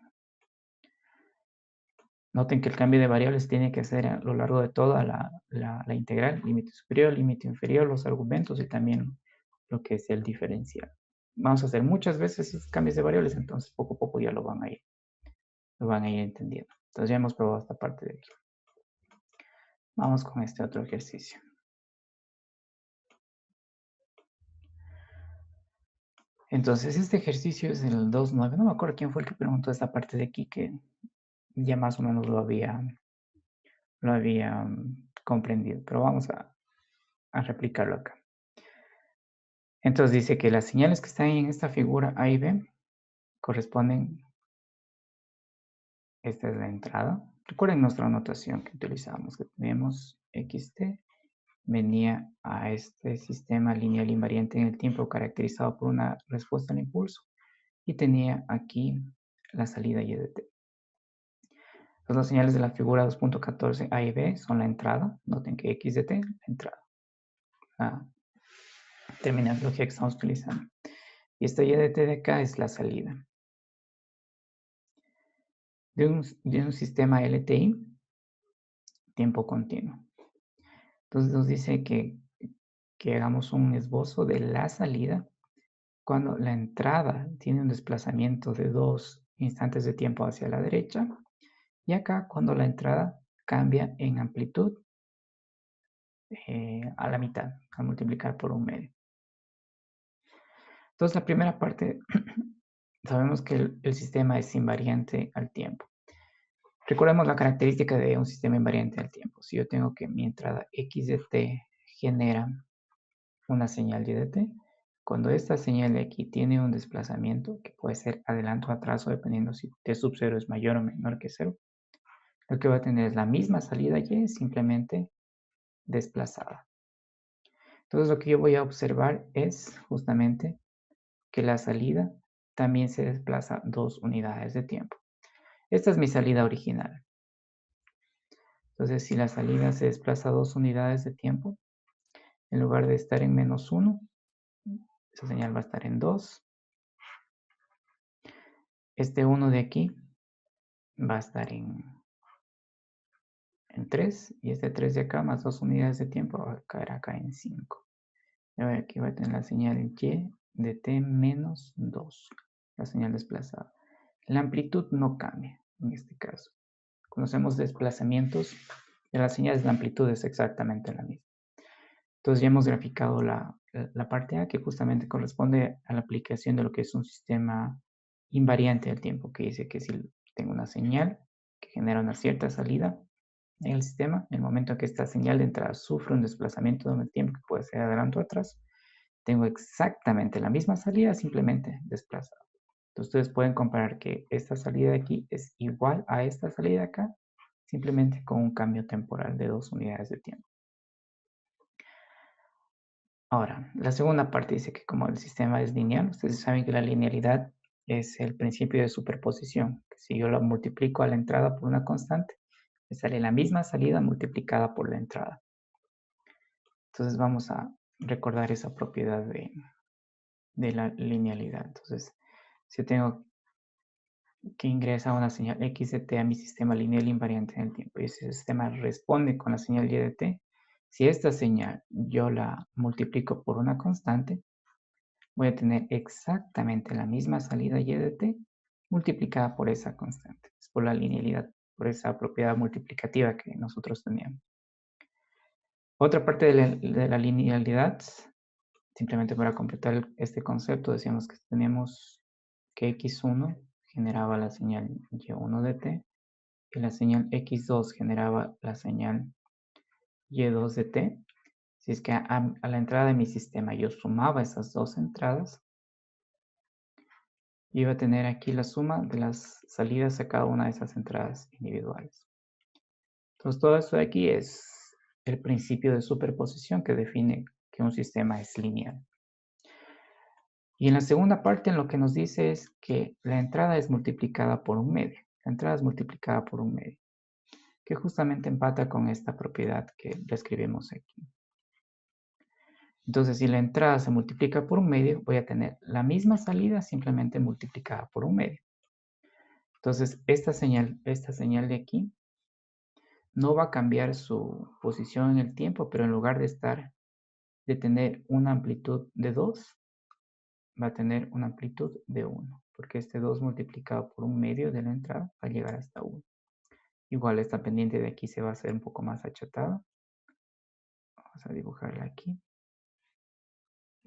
S1: Noten que el cambio de variables tiene que hacer a lo largo de toda la integral, límite superior, límite inferior, los argumentos y también lo que es el diferencial. Vamos a hacer muchas veces esos cambios de variables, entonces poco a poco ya lo van a ir entendiendo. Entonces ya hemos probado esta parte de aquí. Vamos con este otro ejercicio. Entonces este ejercicio es el 2.9. No me acuerdo quién fue el que preguntó esta parte de aquí, que ya más o menos lo había comprendido, pero vamos a replicarlo acá. Entonces dice que las señales que están en esta figura A y B corresponden, esta es la entrada. Recuerden nuestra notación que utilizamos, que tenemos xt venía a este sistema lineal invariante en el tiempo caracterizado por una respuesta al impulso y tenía aquí la salida y de t. Las dos señales de la figura 2.14 A y B son la entrada. Noten que x de t, la entrada. La terminología que estamos utilizando. Y esta y de t de acá es la salida. De un sistema LTI, tiempo continuo. Entonces nos dice que hagamos un esbozo de la salida cuando la entrada tiene un desplazamiento de 2 instantes de tiempo hacia la derecha y acá cuando la entrada cambia en amplitud a la mitad, al multiplicar por 1/2. Entonces la primera parte, sabemos que el sistema es invariante al tiempo. Recordemos la característica de un sistema invariante al tiempo. Si yo tengo que mi entrada x de t genera una señal y de t, cuando esta señal de aquí tiene un desplazamiento, que puede ser adelanto o atraso, dependiendo si t sub 0 es mayor o menor que 0, lo que va a tener es la misma salida y, simplemente desplazada. Entonces lo que yo voy a observar es justamente que la salida también se desplaza 2 unidades de tiempo. Esta es mi salida original. Entonces si la salida se desplaza 2 unidades de tiempo, en lugar de estar en -1, esa señal va a estar en 2. Este 1 de aquí va a estar en 3. Y este 3 de acá más 2 unidades de tiempo va a caer acá en 5. Y aquí voy a tener la señal y de t menos 2. La señal desplazada. La amplitud no cambia en este caso. Cuando hacemos desplazamientos de las señales, la amplitud es exactamente la misma. Entonces ya hemos graficado la parte A, que justamente corresponde a la aplicación de lo que es un sistema invariante del tiempo, que dice que si tengo una señal que genera una cierta salida en el sistema, en el momento en que esta señal de entrada sufre un desplazamiento en el tiempo que puede ser adelante o atrás, tengo exactamente la misma salida, simplemente desplazada. Entonces ustedes pueden comparar que esta salida de aquí es igual a esta salida de acá, simplemente con un cambio temporal de 2 unidades de tiempo. Ahora, la segunda parte dice que como el sistema es lineal, ustedes saben que la linealidad es el principio de superposición. Si yo lo multiplico a la entrada por una constante, me sale la misma salida multiplicada por la entrada. Entonces vamos a recordar esa propiedad de la linealidad. Entonces, si yo tengo que ingresa una señal x de t a mi sistema lineal invariante en el tiempo y ese sistema responde con la señal y de t, si esta señal yo la multiplico por una constante, voy a tener exactamente la misma salida y de t multiplicada por esa constante. Es por la linealidad, por esa propiedad multiplicativa que nosotros teníamos. Otra parte de la linealidad, simplemente para completar este concepto, decíamos que teníamos que x1 generaba la señal y1 de t y la señal x2 generaba la señal y2 de t. Si es que a la entrada de mi sistema yo sumaba esas dos entradas, yo iba a tener aquí la suma de las salidas a cada una de esas entradas individuales. Entonces todo esto de aquí es el principio de superposición que define que un sistema es lineal. Y en la segunda parte lo que nos dice es que la entrada es multiplicada por un medio. La entrada es multiplicada por un medio, que justamente empata con esta propiedad que describimos aquí. Entonces, si la entrada se multiplica por un medio, voy a tener la misma salida simplemente multiplicada por un medio. Entonces, esta señal de aquí no va a cambiar su posición en el tiempo, pero en lugar de tener una amplitud de 2, va a tener una amplitud de 1, porque este 2 multiplicado por un medio de la entrada va a llegar hasta 1. Igual esta pendiente de aquí se va a hacer un poco más achatada. Vamos a dibujarla aquí.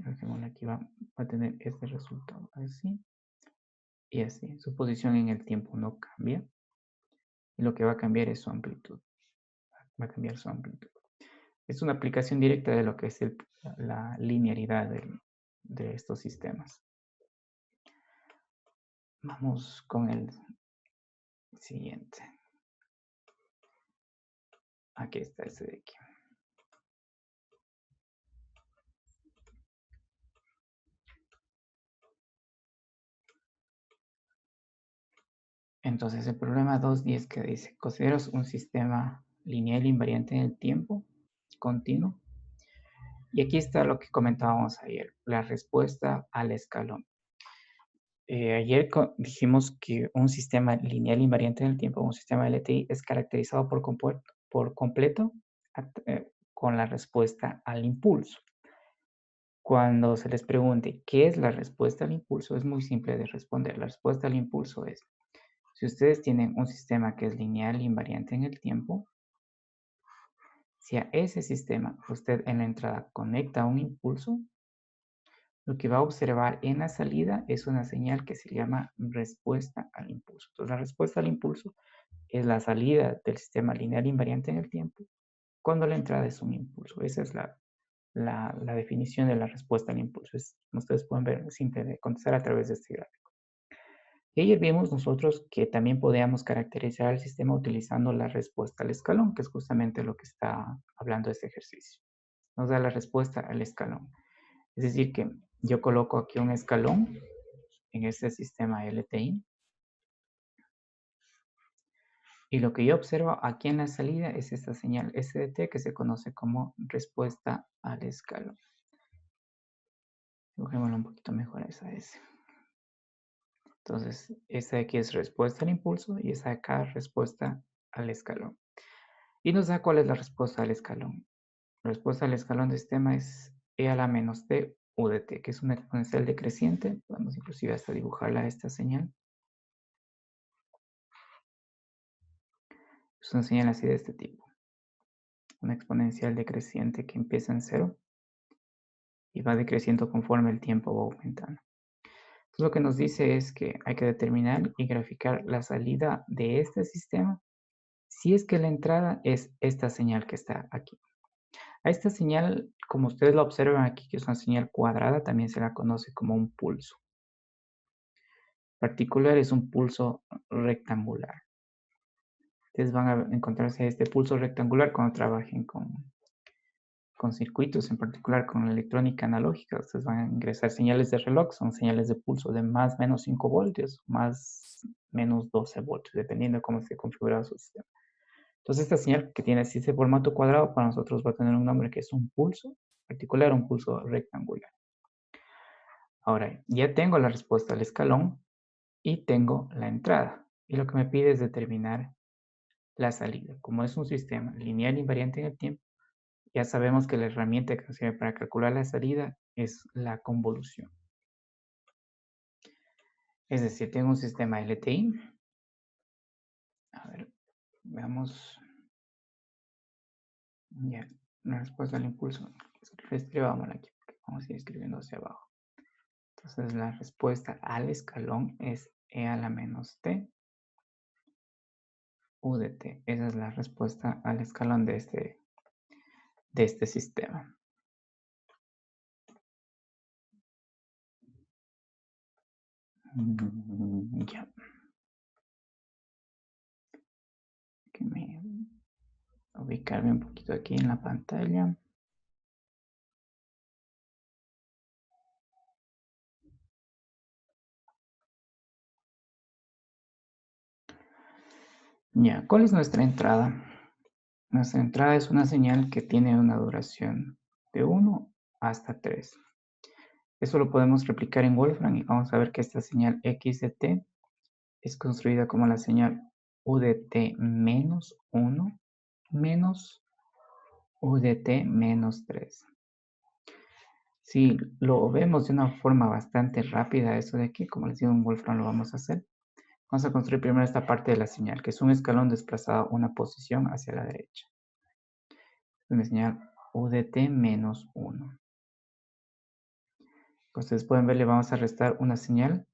S1: Aquí va a tener este resultado así y así. Su posición en el tiempo no cambia y lo que va a cambiar es su amplitud. Va a cambiar su amplitud. Es una aplicación directa de lo que es la linearidad de estos sistemas. Vamos con el siguiente. Aquí está este de aquí. Entonces el problema 2.10 que dice, ¿consideras un sistema lineal invariante en el tiempo continuo? Y aquí está lo que comentábamos ayer, la respuesta al escalón. Ayer dijimos que un sistema lineal invariante en el tiempo, un sistema LTI, es caracterizado por completo con la respuesta al impulso. Cuando se les pregunte qué es la respuesta al impulso, es muy simple de responder. La respuesta al impulso es, si ustedes tienen un sistema que es lineal invariante en el tiempo, si a ese sistema usted en la entrada conecta un impulso, lo que va a observar en la salida es una señal que se llama respuesta al impulso. Entonces, la respuesta al impulso es la salida del sistema lineal invariante en el tiempo cuando la entrada es un impulso. Esa es la definición de la respuesta al impulso. Es, como ustedes pueden ver, simple de contestar a través de este gráfico. Y ayer vimos nosotros que también podíamos caracterizar el sistema utilizando la respuesta al escalón, que es justamente lo que está hablando este ejercicio. Nos da la respuesta al escalón. Es decir, que yo coloco aquí un escalón en este sistema LTI. Y lo que yo observo aquí en la salida es esta señal SDT que se conoce como respuesta al escalón. Dibujémoslo un poquito mejor esa S. Entonces, esta de aquí es respuesta al impulso y esta de acá respuesta al escalón. Y nos da cuál es la respuesta al escalón. La respuesta al escalón de este tema es e a la menos t u de t, que es una exponencial decreciente. Podemos inclusive hasta dibujarla esta señal. Es una señal así de este tipo. Una exponencial decreciente que empieza en 0 y va decreciendo conforme el tiempo va aumentando. Entonces, lo que nos dice es que hay que determinar y graficar la salida de este sistema si es que la entrada es esta señal que está aquí. A esta señal, como ustedes la observan aquí, que es una señal cuadrada, también se la conoce como un pulso. Particular es un pulso rectangular. Ustedes van a encontrarse este pulso rectangular cuando trabajen con circuitos, en particular con la electrónica analógica. Ustedes van a ingresar señales de reloj, son señales de pulso de más o menos 5 voltios, más menos 12 voltios, dependiendo de cómo esté configurado su sistema. Entonces, esta señal que tiene así ese formato cuadrado, para nosotros va a tener un nombre que es un pulso particular, un pulso rectangular. Ahora, ya tengo la respuesta al escalón y tengo la entrada. Y lo que me pide es determinar la salida. Como es un sistema lineal invariante en el tiempo, ya sabemos que la herramienta que nos sirve para calcular la salida es la convolución. Es decir, tengo un sistema LTI. A ver, veamos. Ya, la respuesta al impulso. Reescribámosla aquí, porque vamos a ir escribiendo hacia abajo. Entonces, la respuesta al escalón es E a la menos T U de T. Esa es la respuesta al escalón de este sistema. Ya. Déjenme ubicarme un poquito aquí en la pantalla. Ya, ¿cuál es nuestra entrada? Nuestra entrada es una señal que tiene una duración de 1 hasta 3. Eso lo podemos replicar en Wolfram y vamos a ver que esta señal X de T es construida como la señal U de T menos 1 menos U de T menos 3. Si lo vemos de una forma bastante rápida, eso de aquí, como les digo, en Wolfram lo vamos a hacer. Vamos a construir primero esta parte de la señal, que es un escalón desplazado una posición hacia la derecha. Una señal U de T menos 1. Como ustedes pueden ver, le vamos a restar una señal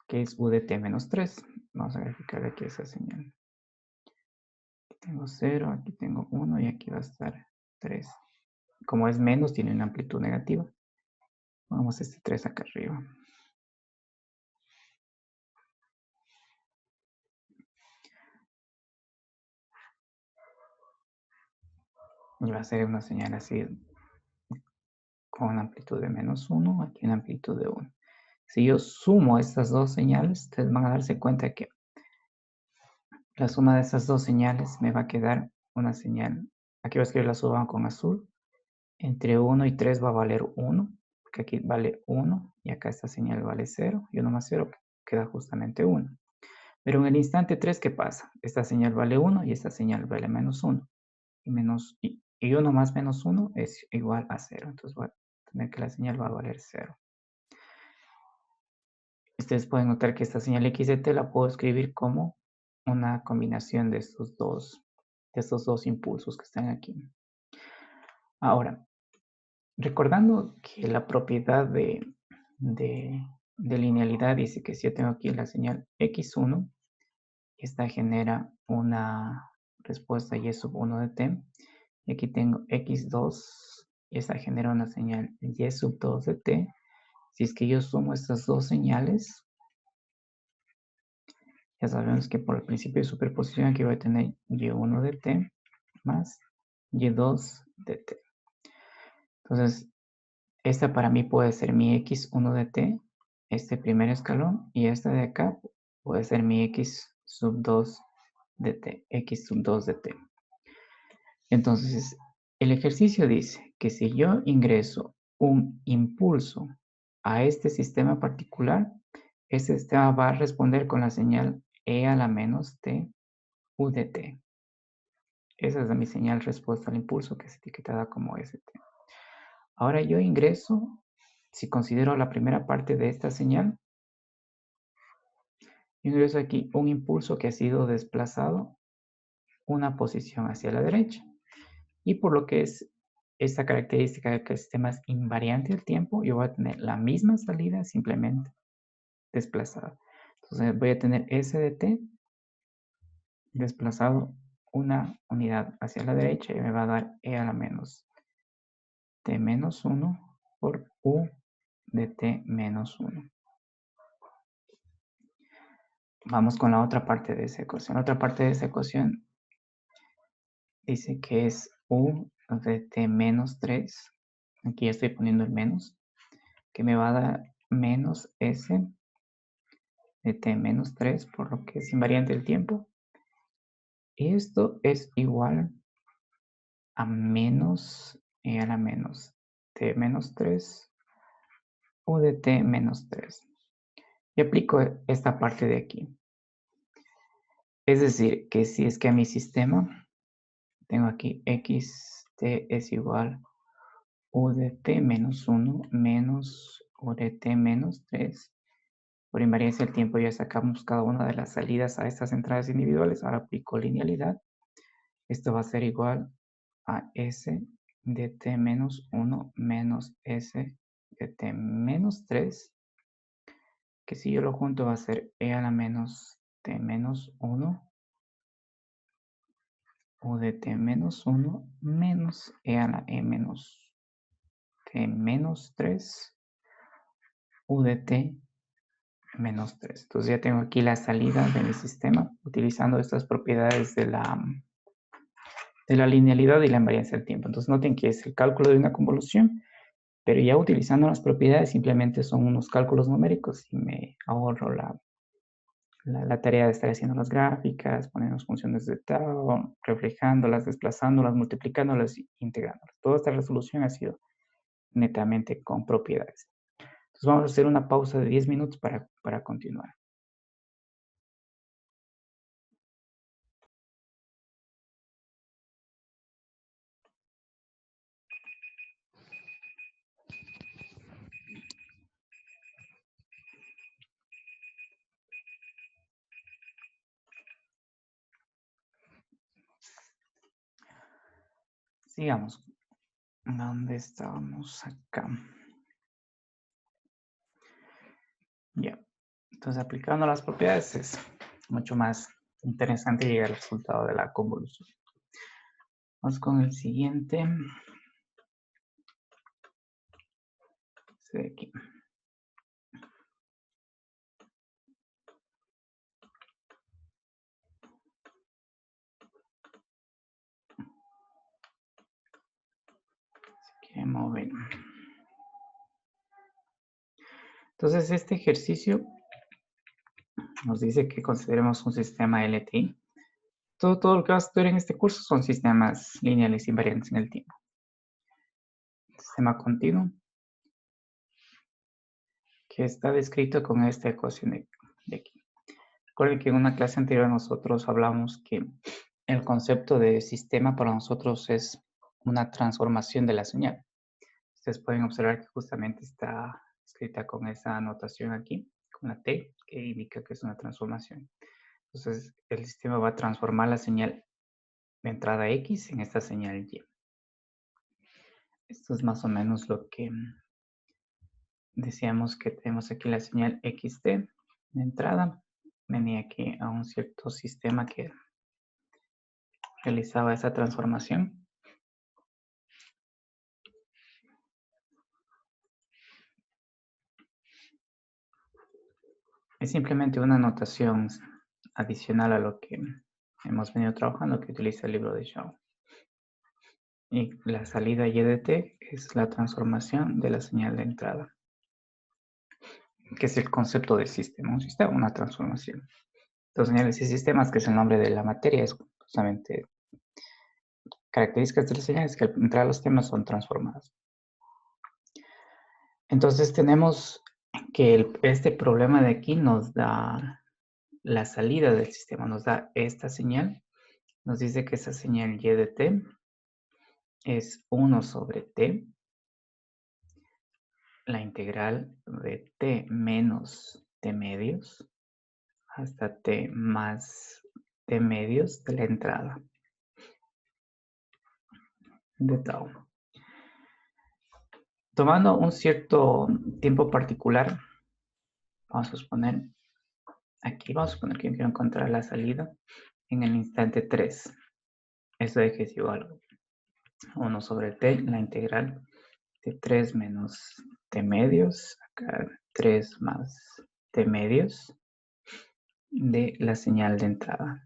S1: que es U de T menos 3. Vamos a graficar aquí esa señal. Aquí tengo 0, aquí tengo 1 y aquí va a estar 3. Como es menos, tiene una amplitud negativa. Vamos a este 3 acá arriba. Y va a ser una señal así con una amplitud de menos 1, aquí una amplitud de 1. Si yo sumo estas dos señales, ustedes van a darse cuenta que la suma de estas dos señales me va a quedar una señal. Aquí voy a escribir la suma con azul. Entre 1 y 3 va a valer 1, porque aquí vale 1 y acá esta señal vale 0 y 1 más 0 queda justamente 1. Pero en el instante 3, ¿qué pasa? Esta señal vale 1 y esta señal vale menos 1. Y 1 más menos 1 es igual a 0. Entonces voy a tener que la señal va a valer 0. Ustedes pueden notar que esta señal x de t la puedo escribir como una combinación de estos dos impulsos que están aquí. Ahora, recordando que la propiedad de linealidad dice que si yo tengo aquí la señal x1, esta genera una respuesta y sub 1 de t, y aquí tengo x2, y esta genera una señal y sub 2 de t. Si es que yo sumo estas dos señales, ya sabemos que por el principio de superposición aquí voy a tener y1 de t más y2 de t. Entonces, esta para mí puede ser mi x1 de t, este primer escalón, y esta de acá puede ser mi x sub 2 de t, x sub 2 de t. Entonces, el ejercicio dice que si yo ingreso un impulso a este sistema particular, este sistema va a responder con la señal e a la menos t u de t. Esa es mi señal respuesta al impulso que es etiquetada como st. Ahora yo ingreso, si considero la primera parte de esta señal, ingreso aquí un impulso que ha sido desplazado una posición hacia la derecha. Y por lo que es esta característica de que el sistema es invariante del tiempo, yo voy a tener la misma salida simplemente desplazada. Entonces voy a tener S de t desplazado una unidad hacia la derecha y me va a dar e a la menos t menos 1 por u de t menos 1. Vamos con la otra parte de esa ecuación. La otra parte de esa ecuación dice que es u de t menos 3. Aquí ya estoy poniendo el menos, que me va a dar menos s de t menos 3, por lo que es invariante el tiempo. Y esto es igual a menos e a la menos t menos 3 u de t menos 3. Y aplico esta parte de aquí. Es decir, que si es que a mi sistema tengo aquí xt es igual u de t menos 1 menos u de t menos 3. Por invariancia del tiempo ya sacamos cada una de las salidas a estas entradas individuales. Ahora aplico linealidad. Esto va a ser igual a s de t menos 1 menos s de t menos 3, que si yo lo junto va a ser e a la menos t menos 1 u de t menos 1 menos e a la e menos t menos 3 u de t menos 3. Entonces ya tengo aquí la salida de mi sistema utilizando estas propiedades de la linealidad y la invariancia del tiempo. Entonces noten que es el cálculo de una convolución, pero ya utilizando las propiedades simplemente son unos cálculos numéricos y me ahorro la tarea de estar haciendo las gráficas, poniendo funciones de tau, reflejándolas, desplazándolas, multiplicándolas y integrándolas. Toda esta resolución ha sido netamente con propiedades. Entonces vamos a hacer una pausa de 10 minutos para continuar. Sigamos. ¿Dónde estábamos? Acá. Ya. Entonces, aplicando las propiedades es mucho más interesante llegar al resultado de la convolución. Vamos con el siguiente. Este de aquí. Así que mover. Entonces, este ejercicio nos dice que consideremos un sistema LTI. Todo lo que vas a estudiar en este curso son sistemas lineales invariantes en el tiempo. Sistema continuo, que está descrito con esta ecuación de aquí. Recuerden que en una clase anterior nosotros hablamos que el concepto de sistema para nosotros es una transformación de la señal. Ustedes pueden observar que justamente está escrita con esa anotación aquí, con la T, que indica que es una transformación. Entonces, el sistema va a transformar la señal de entrada X en esta señal Y. Esto es más o menos lo que decíamos que tenemos aquí la señal XT de entrada. Venía aquí a un cierto sistema que realizaba esa transformación. Es simplemente una notación adicional a lo que hemos venido trabajando que utiliza el libro de Shaw. Y la salida Y de T es la transformación de la señal de entrada, que es el concepto del sistema. Un sistema, una transformación. Los señales y sistemas, que es el nombre de la materia, es justamente características de las señales que al entrar a los temas son transformadas. Entonces tenemos que este problema de aquí nos da la salida del sistema, nos da esta señal, nos dice que esa señal Y de T es 1 sobre T, la integral de T menos T medios hasta T más T medios de la entrada de tau. Tomando un cierto tiempo particular Vamos a suponer, aquí vamos a suponer que yo quiero encontrar la salida en el instante 3. Esto de que es igual a 1 sobre t, la integral de 3 menos t medios, acá 3 más t medios de la señal de entrada.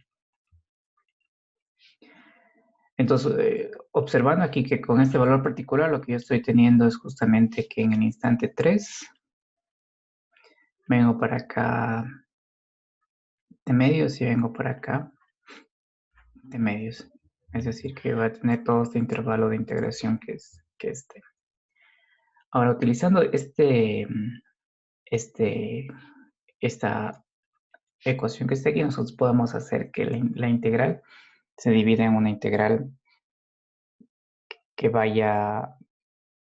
S1: Entonces, observando aquí que con este valor particular lo que yo estoy teniendo es justamente que en el instante 3 vengo para acá de medios y vengo para acá de medios. Es decir, que va a tener todo este intervalo de integración que es este. Ahora, utilizando esta ecuación que está aquí, nosotros podemos hacer que la integral se divida en una integral que vaya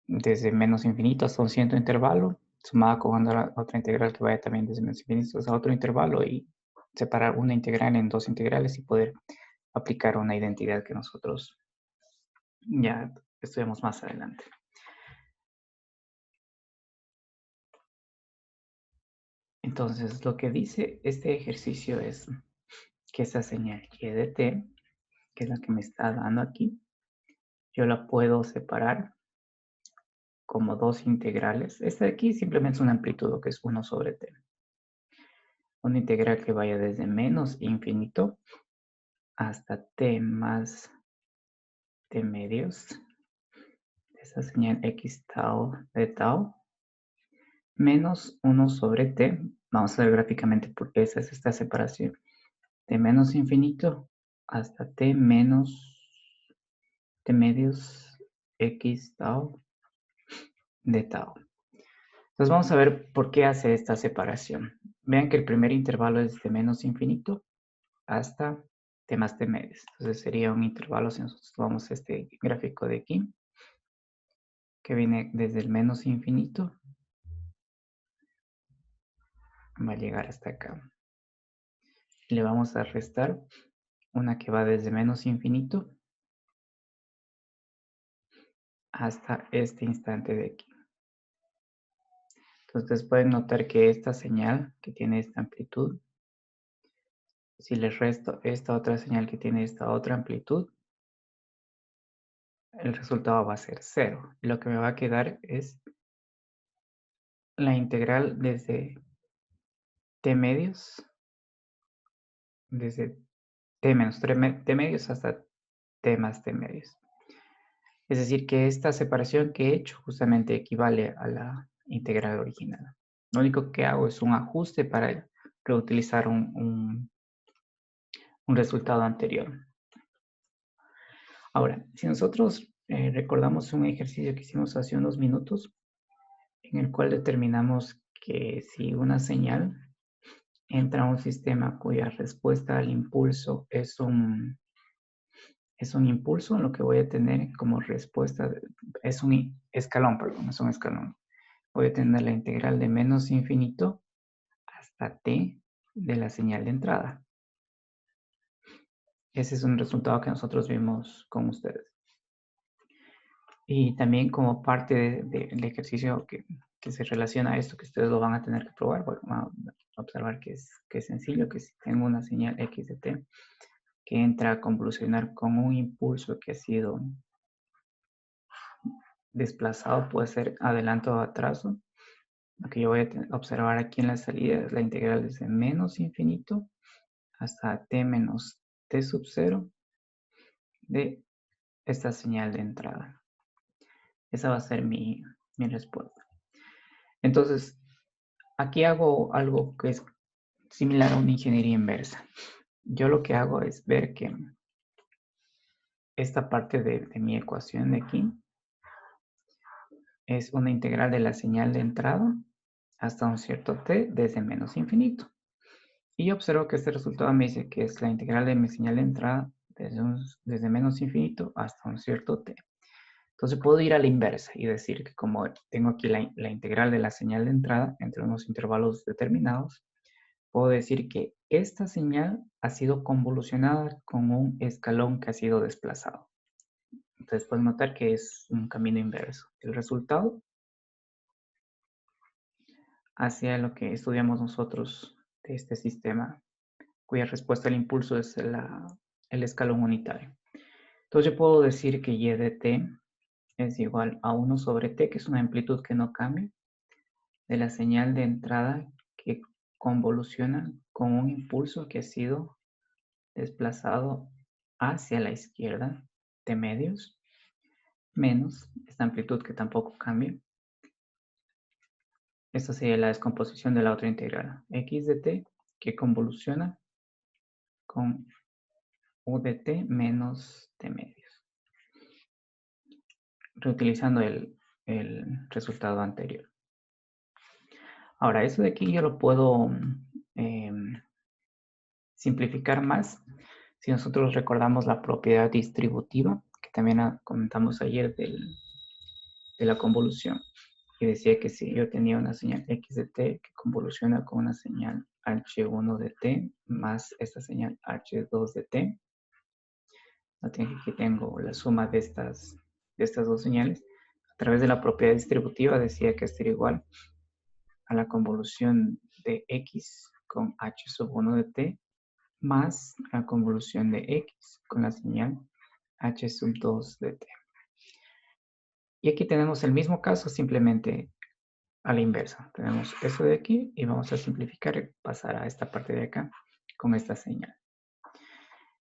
S1: desde menos infinito hasta un cierto intervalo, sumada con otra integral que vaya también desde menos infinito hasta otro intervalo, y separar una integral en dos integrales y poder aplicar una identidad que nosotros ya estudiamos más adelante. Entonces, lo que dice este ejercicio es que esa señal y de t, que es la que me está dando aquí, yo la puedo separar como dos integrales. Esta de aquí simplemente es una amplitud, que es 1 sobre t. Una integral que vaya desde menos infinito hasta t más t medios, esa señal x tau de tau, menos 1 sobre t. Vamos a ver gráficamente porque esa es esta separación. De menos infinito hasta t menos t medios x tau de tau. Entonces vamos a ver por qué hace esta separación. Vean que el primer intervalo es de menos infinito hasta t más t medios. Entonces sería un intervalo, si nosotros tomamos este gráfico de aquí, que viene desde el menos infinito, va a llegar hasta acá. Le vamos a restar una que va desde menos infinito hasta este instante de aquí. Entonces pueden notar que esta señal que tiene esta amplitud, si le resto esta otra señal que tiene esta otra amplitud, el resultado va a ser 0. Y lo que me va a quedar es la integral desde t medios, desde t menos t medios hasta t más t medios. Es decir, que esta separación que he hecho justamente equivale a la integral original. Lo único que hago es un ajuste para reutilizar un resultado anterior. Ahora, si nosotros recordamos un ejercicio que hicimos hace unos minutos, en el cual determinamos que si una señal entra a un sistema cuya respuesta al impulso es un impulso, lo que voy a tener como respuesta es un escalón, perdón, es un escalón. Voy a tener la integral de menos infinito hasta t de la señal de entrada. Ese es un resultado que nosotros vimos con ustedes. Y también como parte del ejercicio que se relaciona a esto, que ustedes lo van a tener que probar, bueno, van a observar que es sencillo, que si tengo una señal x de t que entra a convolucionar con un impulso que ha sido desplazado, puede ser adelanto o atraso. Lo que yo voy a observar aquí en la salida es la integral desde menos infinito hasta t menos t sub 0 de esta señal de entrada. Esa va a ser mi respuesta. Entonces, aquí hago algo que es similar a una ingeniería inversa. Yo lo que hago es ver que esta parte de mi ecuación de aquí es una integral de la señal de entrada hasta un cierto t desde menos infinito. Y observo que este resultado me dice que es la integral de mi señal de entrada desde menos infinito hasta un cierto t. Entonces puedo ir a la inversa y decir que como tengo aquí la integral de la señal de entrada entre unos intervalos determinados, puedo decir que esta señal ha sido convolucionada con un escalón que ha sido desplazado. Entonces pueden notar que es un camino inverso. El resultado hacia lo que estudiamos nosotros de este sistema, cuya respuesta al impulso es el escalón unitario. Entonces yo puedo decir que y de t es igual a 1 sobre t, que es una amplitud que no cambia, de la señal de entrada que convoluciona con un impulso que ha sido desplazado hacia la izquierda de medios, menos esta amplitud que tampoco cambia. Esta sería la descomposición de la otra integral, x de t, que convoluciona con u de t menos t medios, reutilizando el resultado anterior. Ahora, eso de aquí yo lo puedo simplificar más si nosotros recordamos la propiedad distributiva, que también comentamos ayer de la convolución, y decía que si yo tenía una señal x de t que convoluciona con una señal h1 de t más esta señal h2 de t, aquí tengo la suma de estas dos señales, a través de la propiedad distributiva decía que esto era igual a la convolución de x con h sub 1 de t más la convolución de x con la señal h sub 2 de t. Y aquí tenemos el mismo caso, simplemente a la inversa. Tenemos eso de aquí y vamos a simplificar y pasar a esta parte de acá con esta señal.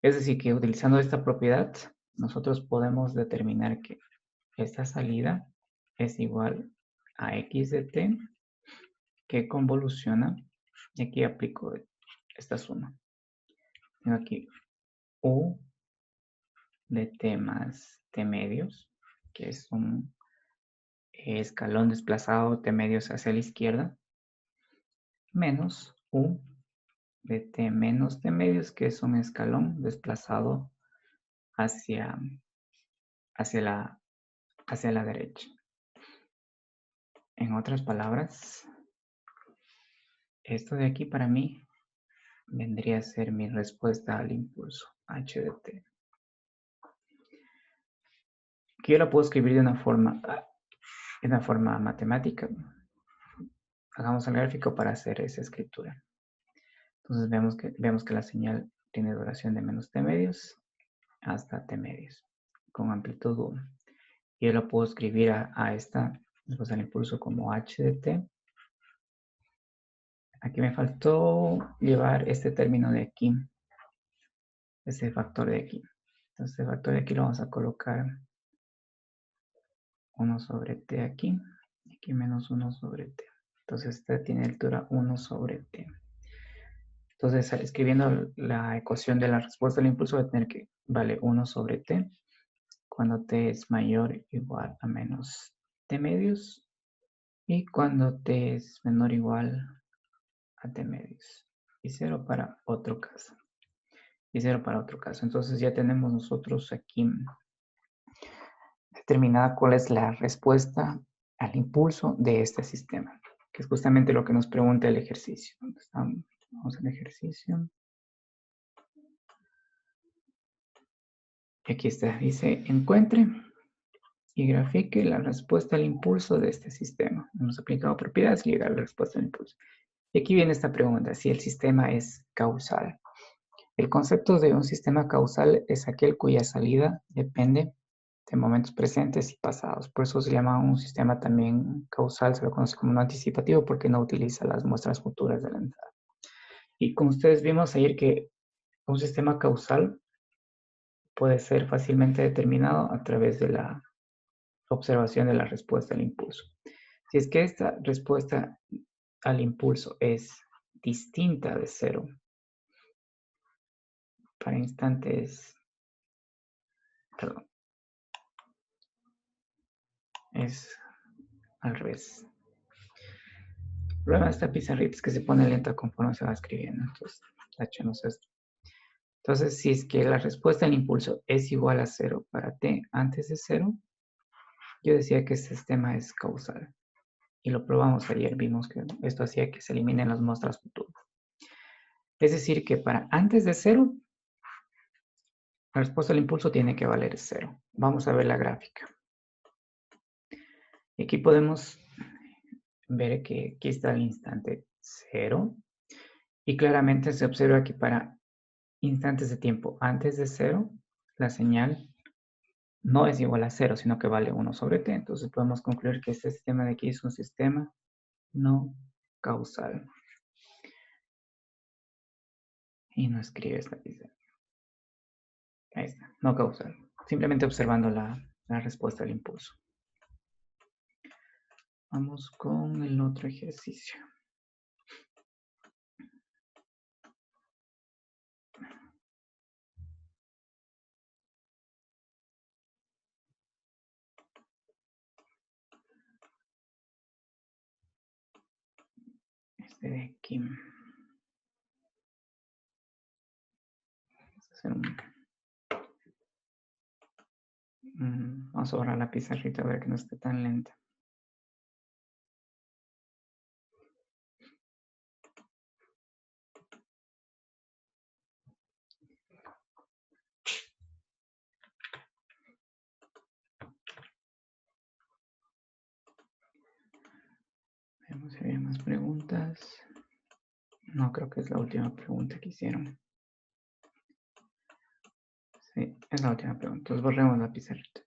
S1: Es decir, que utilizando esta propiedad, nosotros podemos determinar que esta salida es igual a x de t que convoluciona, y aquí aplico esta suma. Tengo aquí u de t más t medios, que es un escalón desplazado t medios hacia la izquierda, menos u de t menos t medios, que es un escalón desplazado hacia la derecha. En otras palabras, esto de aquí para mí vendría a ser mi respuesta al impulso h de t. Que yo la puedo escribir de una forma matemática. Hagamos el gráfico para hacer esa escritura. Entonces vemos que la señal tiene duración de menos t medios hasta t medios, con amplitud 1. Y yo la puedo escribir a esta, después al impulso como h de t. Aquí me faltó llevar este término de aquí, este factor de aquí. Entonces este factor de aquí lo vamos a colocar 1 sobre t aquí, y aquí menos 1 sobre t. Entonces esta tiene altura 1 sobre t. Entonces, escribiendo la ecuación de la respuesta al impulso, voy a tener que vale 1 sobre t cuando t es mayor o igual a menos t medios y cuando t es menor o igual a t medios. Y 0 para otro caso. Y 0 para otro caso. Entonces ya tenemos nosotros aquí determinada cuál es la respuesta al impulso de este sistema, que es justamente lo que nos pregunta el ejercicio. Vamos al ejercicio. Aquí está, dice, encuentre y grafique la respuesta al impulso de este sistema. Hemos aplicado propiedades y llegar a la respuesta al impulso. Y aquí viene esta pregunta, si el sistema es causal. El concepto de un sistema causal es aquel cuya salida depende de momentos presentes y pasados. Por eso se llama un sistema también causal, se lo conoce como no anticipativo porque no utiliza las muestras futuras de la entrada. Y como ustedes vimos ayer que un sistema causal puede ser fácilmente determinado a través de la observación de la respuesta al impulso. Si es que esta respuesta al impulso es distinta de cero para instantes, perdón, es al revés. El problema de esta pizarrita es que se pone lenta conforme se va escribiendo, entonces tachemos esto. Entonces, si es que la respuesta al impulso es igual a 0 para t antes de 0, yo decía que este sistema es causal. Y lo probamos ayer, vimos que esto hacía que se eliminen las muestras futuras. Es decir, que para antes de 0, la respuesta al impulso tiene que valer 0. Vamos a ver la gráfica. Y aquí podemos ver que aquí está el instante 0 y claramente se observa que para instantes de tiempo antes de 0, la señal no es igual a 0, sino que vale 1 sobre t. Entonces podemos concluir que este sistema de aquí es un sistema no causal. Y no escribe esta pieza. Ahí está, no causal. Simplemente observando la respuesta al impulso. Vamos con el otro ejercicio. Este de aquí. Vamos a hacer vamos a borrar la pizarrita a ver que no esté tan lenta. Veamos si había más preguntas. No, creo que es la última pregunta que hicieron. Sí, es la última pregunta. Entonces borremos la pizarrita.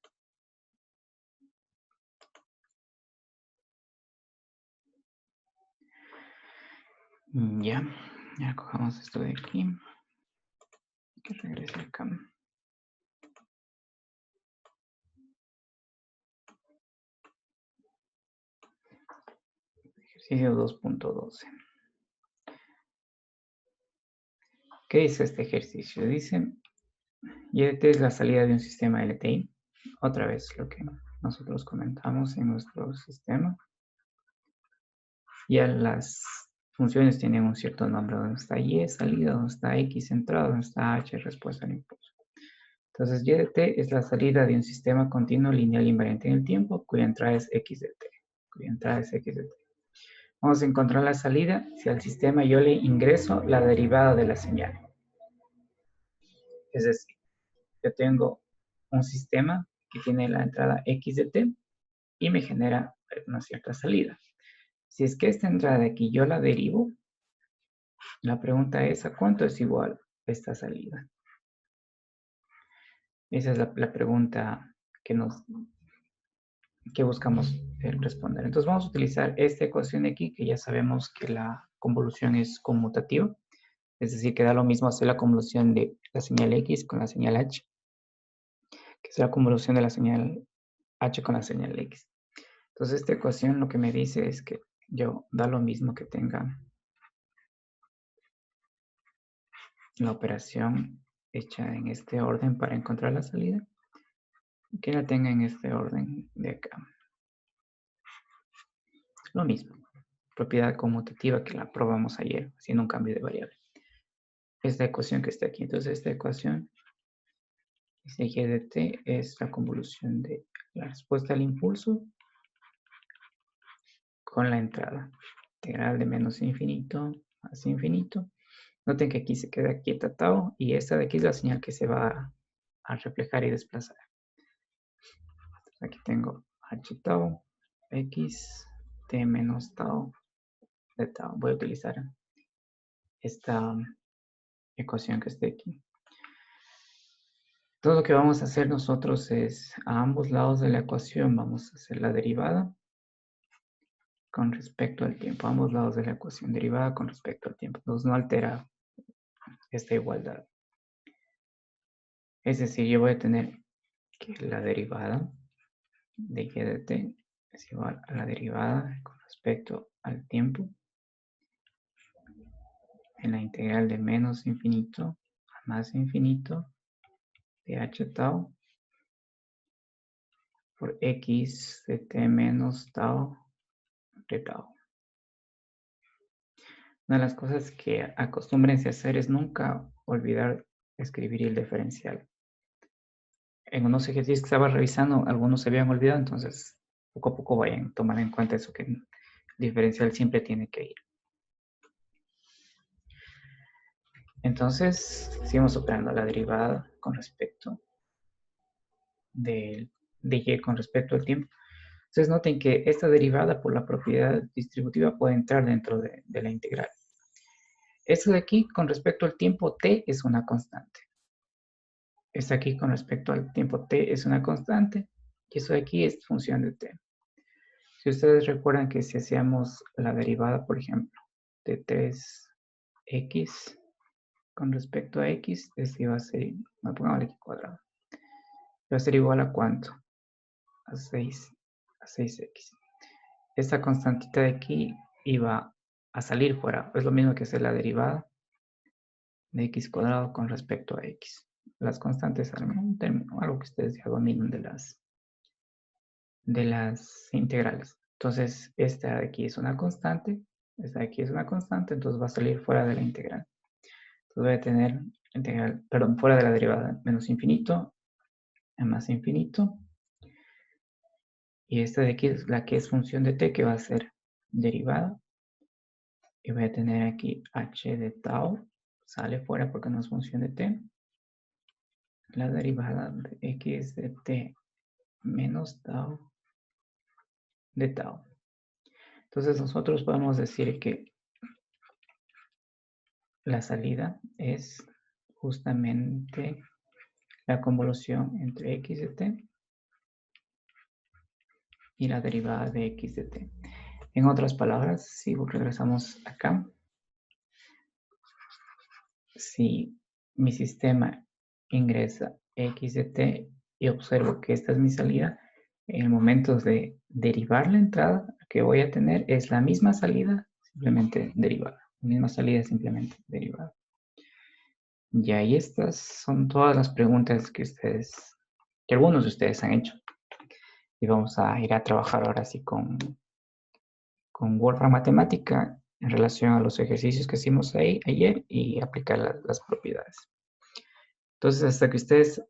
S1: Ya cojamos esto de aquí. Que regrese acá. Ejercicio 2.12. ¿Qué dice este ejercicio? Dice, YDT es la salida de un sistema LTI. Otra vez lo que nosotros comentamos en nuestro sistema. Ya las funciones tienen un cierto nombre, donde está Y salida, donde está X entrada, donde está H respuesta al impulso. Entonces, Y de t es la salida de un sistema continuo lineal invariante en el tiempo, cuya entrada es X de t. Vamos a encontrar la salida si al sistema yo le ingreso la derivada de la señal. Es decir, yo tengo un sistema que tiene la entrada X de t y me genera una cierta salida. Si es que esta entrada de aquí yo la derivo, la pregunta es, ¿a cuánto es igual esta salida? Esa es la pregunta que buscamos responder. Entonces vamos a utilizar esta ecuación de aquí, que ya sabemos que la convolución es conmutativa, es decir, que da lo mismo hacer la convolución de la señal X con la señal H, que es la convolución de la señal H con la señal X. Entonces esta ecuación lo que me dice es que da lo mismo que tenga la operación hecha en este orden para encontrar la salida, que la tenga en este orden de acá. Lo mismo, propiedad conmutativa que la probamos ayer, haciendo un cambio de variable. Esta ecuación que está aquí, entonces esta ecuación, este y de t es la convolución de la respuesta al impulso con la entrada. Integral de menos infinito más infinito. Noten que aquí se queda quieta tau y esta de aquí es la señal que se va a reflejar y desplazar. Aquí tengo h tau, x, t menos tau de tau. Voy a utilizar esta ecuación que esté aquí. Todo lo que vamos a hacer nosotros es, a ambos lados de la ecuación vamos a hacer la derivada con respecto al tiempo. A ambos lados de la ecuación, derivada con respecto al tiempo. Entonces no altera esta igualdad. Es decir, yo voy a tener que la derivada de y de t es igual a la derivada con respecto al tiempo en la integral de menos infinito a más infinito de h tau por x de t menos tau de tau. Una de las cosas que acostúmbrense a hacer es nunca olvidar escribir el diferencial. En unos ejercicios que estaba revisando, algunos se habían olvidado, entonces poco a poco vayan a tomar en cuenta eso, que el diferencial siempre tiene que ir. Entonces, seguimos operando la derivada con respecto de y con respecto al tiempo. Entonces noten que esta derivada por la propiedad distributiva puede entrar dentro de la integral. Esto de aquí con respecto al tiempo t es una constante. Esto aquí con respecto al tiempo t es una constante y eso de aquí es función de t. Si ustedes recuerdan que si hacíamos la derivada, por ejemplo, de 3x con respecto a x, esto iba a ser, no pongamos aquí cuadrado, iba a ser igual a ¿cuánto? A 6x. Esta constantita de aquí iba a salir fuera. Es lo mismo que hacer la derivada de x cuadrado con respecto a x. Las constantes, un término, algo que ustedes ya dominen de las integrales. Entonces, esta de aquí es una constante, esta de aquí es una constante, entonces va a salir fuera de la integral. Entonces voy a tener integral, perdón, fuera de la derivada, menos infinito a más infinito. Y esta de aquí es la que es función de t, que va a ser derivada. Y voy a tener aquí h de tau, sale fuera porque no es función de t. La derivada de x de t menos tau de tau. Entonces nosotros podemos decir que la salida es justamente la convolución entre x de t y la derivada de x de t. En otras palabras, si regresamos acá, si mi sistema ingresa x de t y observo que esta es mi salida, en el momento de derivar la entrada que voy a tener es la misma salida, simplemente derivada. La misma salida, simplemente derivada. Y ahí estas son todas las preguntas que algunos de ustedes han hecho. Y vamos a ir a trabajar ahora sí con Wolfram Matemática en relación a los ejercicios que hicimos ayer y aplicar las propiedades. Entonces, hasta que ustedes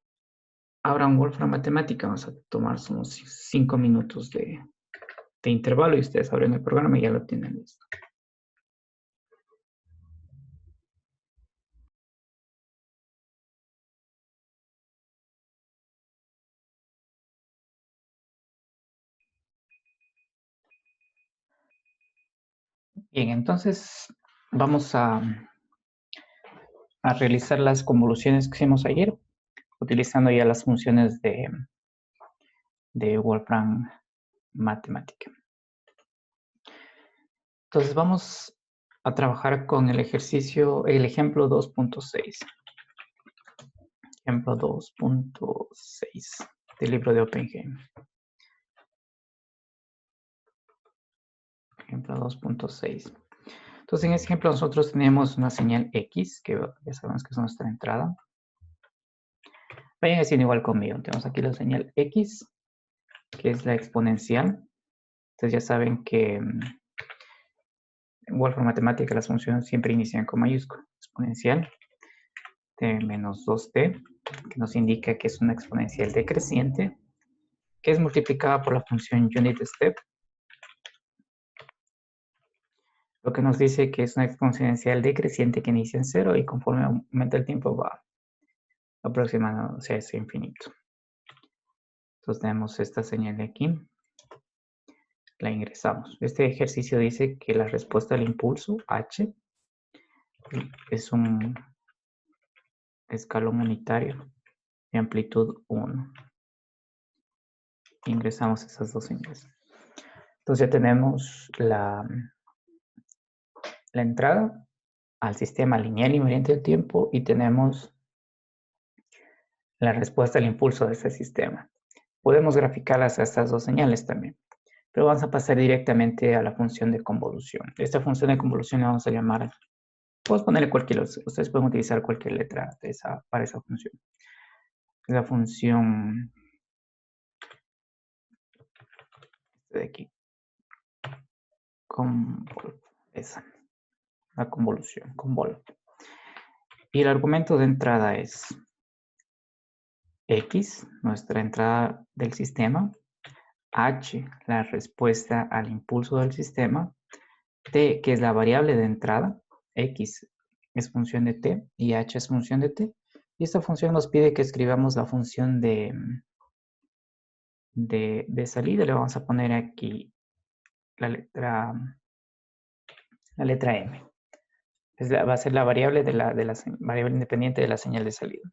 S1: abran Wolfram Matemática, vamos a tomar unos 5 minutos de intervalo y ustedes abren el programa y ya lo tienen listo. Bien, entonces vamos a realizar las convoluciones que hicimos ayer, utilizando ya las funciones de Wolfram Matemática. Entonces vamos a trabajar con el ejemplo 2.6. Ejemplo 2.6 del libro de Oppenheim. Ejemplo 2.6. Entonces en este ejemplo nosotros tenemos una señal X, que ya sabemos que es nuestra entrada. Vayan haciendo igual conmigo. Tenemos aquí la señal X, que es la exponencial. Entonces ya saben que en Wolfram Matemática las funciones siempre inician con mayúscula. Exponencial de menos 2t, que nos indica que es una exponencial decreciente, que es multiplicada por la función unit step, lo que nos dice que es una exponencial decreciente que inicia en 0 y conforme aumenta el tiempo va aproximándose a ese infinito. Entonces tenemos esta señal de aquí, la ingresamos. Este ejercicio dice que la respuesta al impulso, h, es un escalón unitario de amplitud 1. Ingresamos esas dos señales. Entonces ya tenemos la entrada al sistema lineal invariante del tiempo y tenemos la respuesta al impulso de ese sistema. Podemos graficarlas a estas dos señales también, pero vamos a pasar directamente a la función de convolución. Esta función de convolución la vamos a llamar, podemos ponerle ustedes pueden utilizar cualquier letra para esa función. La función de aquí, esa, la convolución, convol. Y el argumento de entrada es X, nuestra entrada del sistema, H, la respuesta al impulso del sistema, T, que es la variable de entrada, X es función de T y H es función de T. Y esta función nos pide que escribamos la función de de salida le vamos a poner aquí la letra M. Va a ser la variable variable independiente de la señal de salida.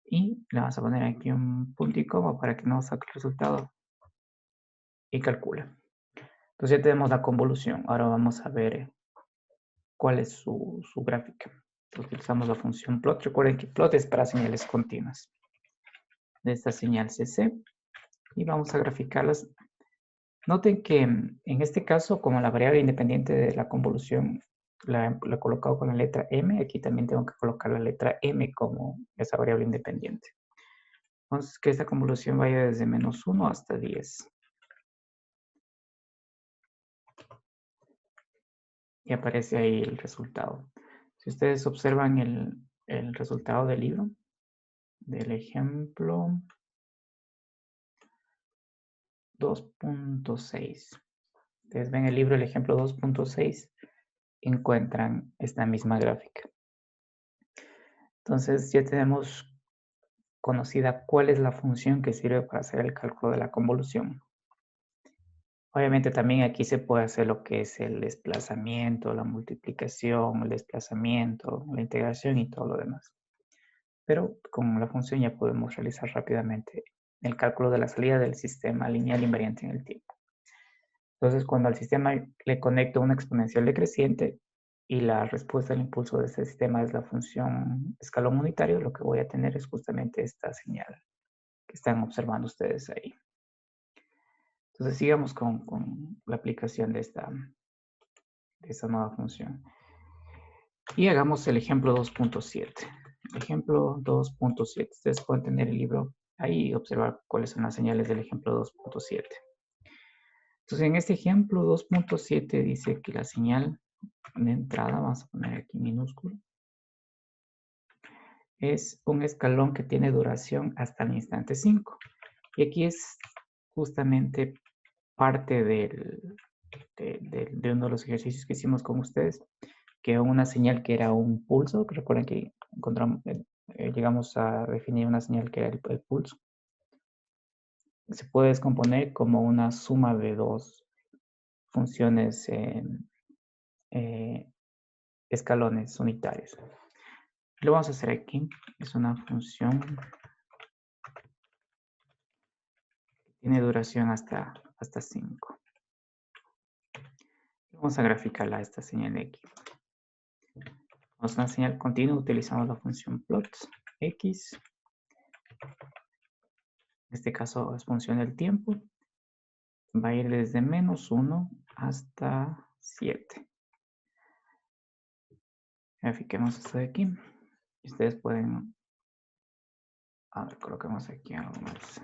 S1: Y le vamos a poner aquí un punto y coma para que nos saque el resultado y calcula. Entonces ya tenemos la convolución. Ahora vamos a ver cuál es su gráfica. Entonces utilizamos la función plot. Recuerden que plot es para señales continuas. De esta señal CC. Y vamos a graficarlas. Noten que en este caso, como la variable independiente de la convolución la he colocado con la letra M, aquí también tengo que colocar la letra M como esa variable independiente. Entonces, que esta convolución vaya desde -1 hasta 10. Y aparece ahí el resultado. Si ustedes observan el resultado del libro, del ejemplo 2.6. Ustedes ven el libro, el ejemplo 2.6, encuentran esta misma gráfica. Entonces ya tenemos conocida cuál es la función que sirve para hacer el cálculo de la convolución. Obviamente también aquí se puede hacer lo que es el desplazamiento, la multiplicación, el desplazamiento, la integración y todo lo demás. Pero con la función ya podemos realizar rápidamente el cálculo de la salida del sistema lineal invariante en el tiempo. Entonces, cuando al sistema le conecto una exponencial decreciente y la respuesta al impulso de ese sistema es la función escalón unitario, lo que voy a tener es justamente esta señal que están observando ustedes ahí. Entonces, sigamos con la aplicación de esta nueva función. Y hagamos el ejemplo 2.7. Ejemplo 2.7. Ustedes pueden tener el libro ahí y observar cuáles son las señales del ejemplo 2.7. Entonces, en este ejemplo 2.7 dice que la señal de entrada, vamos a poner aquí minúsculo, es un escalón que tiene duración hasta el instante 5. Y aquí es justamente parte de uno de los ejercicios que hicimos con ustedes, que una señal que era un pulso. Recuerden que llegamos a definir una señal que era el pulso. Se puede descomponer como una suma de dos funciones escalones unitarios. Lo vamos a hacer aquí. Es una función que tiene duración hasta 5. Vamos a graficarla esta señal de aquí. Vamos a una señal continua, utilizamos la función plot x. En este caso es función del tiempo. Va a ir desde -1 hasta 7. Grafiquemos esto de aquí. Y ustedes pueden... A ver, coloquemos aquí algo más.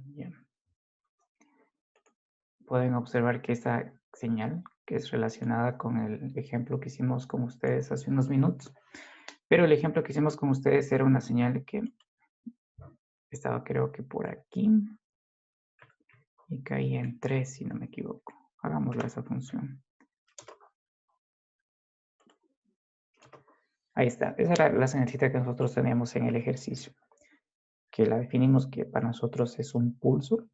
S1: Bien. Pueden observar que esta señal, que es relacionada con el ejemplo que hicimos con ustedes hace unos minutos, pero el ejemplo que hicimos con ustedes era una señal que estaba, creo que por aquí, y caía en 3, si no me equivoco. Hagámosla esa función. Ahí está. Esa era la señalcita que nosotros teníamos en el ejercicio, que la definimos que para nosotros es un pulso.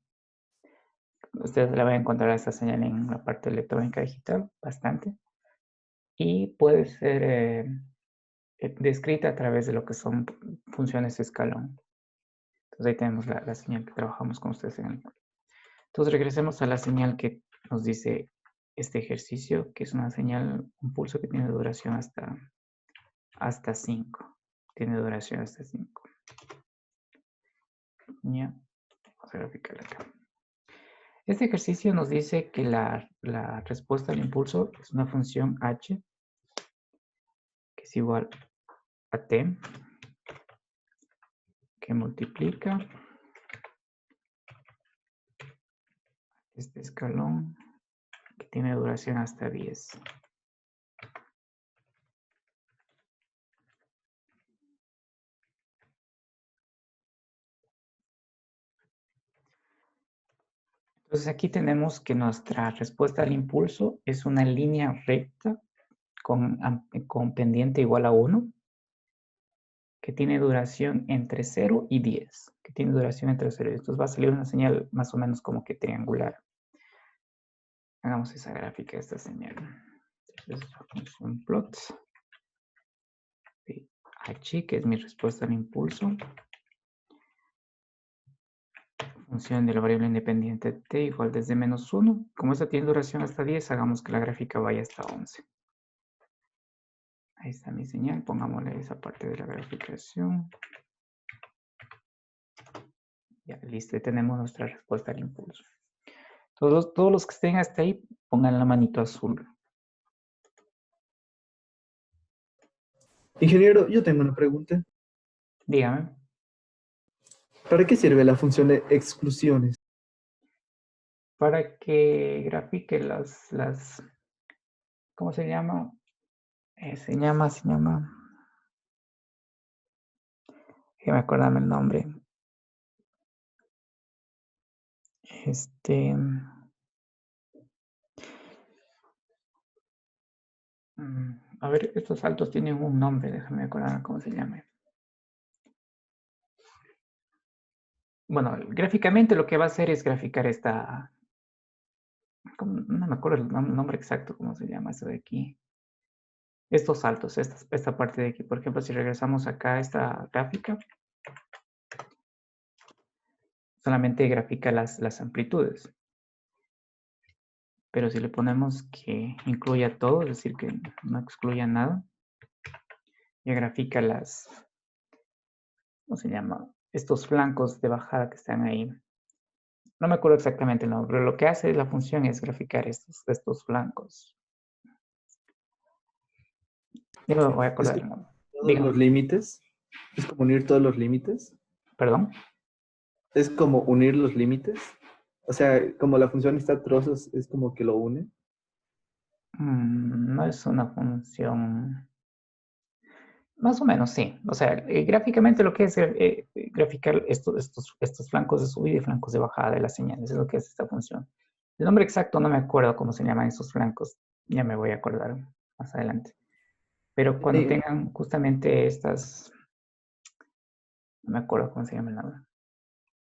S1: Ustedes la van a encontrar esta señal en la parte electrónica digital, bastante. Y puede ser descrita a través de lo que son funciones de escalón. Entonces ahí tenemos la señal que trabajamos con ustedes en el... Entonces regresemos a la señal que nos dice este ejercicio, que es una señal, un pulso que tiene duración hasta 5. Tiene duración hasta 5. Ya, vamos a graficarla acá. Este ejercicio nos dice que la respuesta al impulso es una función h, que es igual a t, que multiplica este escalón que tiene duración hasta 10. Entonces aquí tenemos que nuestra respuesta al impulso es una línea recta con pendiente igual a 1. que tiene duración entre 0 y 10. Que tiene duración entre 0 y 10. Entonces va a salir una señal más o menos como que triangular. Hagamos esa gráfica de esta señal. Entonces, función plot. H, que es mi respuesta al impulso. Función de la variable independiente t igual desde -1. Como esta tiene duración hasta 10, hagamos que la gráfica vaya hasta 11. Ahí está mi señal. Pongámosle esa parte de la graficación. Ya, listo. Tenemos nuestra respuesta al impulso. Todos los que estén hasta ahí, pongan la manito azul.
S2: Ingeniero, yo tengo una pregunta.
S1: Dígame.
S2: ¿Para qué sirve la función de exclusiones?
S1: Para que grafique ¿cómo se llama? Se llama, déjame acordarme el nombre. A ver, estos saltos tienen un nombre, déjame acordar cómo se llama. Bueno, gráficamente lo que va a hacer es graficar esta... No me acuerdo el nombre exacto, cómo se llama eso de aquí. Estos saltos, esta parte de aquí. Por ejemplo, si regresamos acá a esta gráfica, solamente grafica las amplitudes. Pero si le ponemos que incluya todo, es decir, que no excluya nada, ya grafica ¿cómo se llama? Estos flancos de bajada que están ahí. No me acuerdo exactamente el nombre, pero lo que hace la función es graficar estos flancos. Yo me voy a
S2: ¿Es
S1: acordar el
S2: como
S1: nombre.
S2: todos los
S1: Dígame.
S2: límites? ¿Es como unir todos los límites?
S1: ¿Perdón?
S2: ¿Es como unir los límites? O sea, como la función está a trozos, es como que lo une.
S1: No es una función... Más o menos, sí. O sea, gráficamente lo que es graficar estos flancos de subida y flancos de bajada de las señales, es lo que es esta función. El nombre exacto no me acuerdo cómo se llaman esos flancos, ya me voy a acordar más adelante. Pero cuando
S2: Sí,
S1: tengan justamente estas, no me acuerdo cómo se llama el nombre,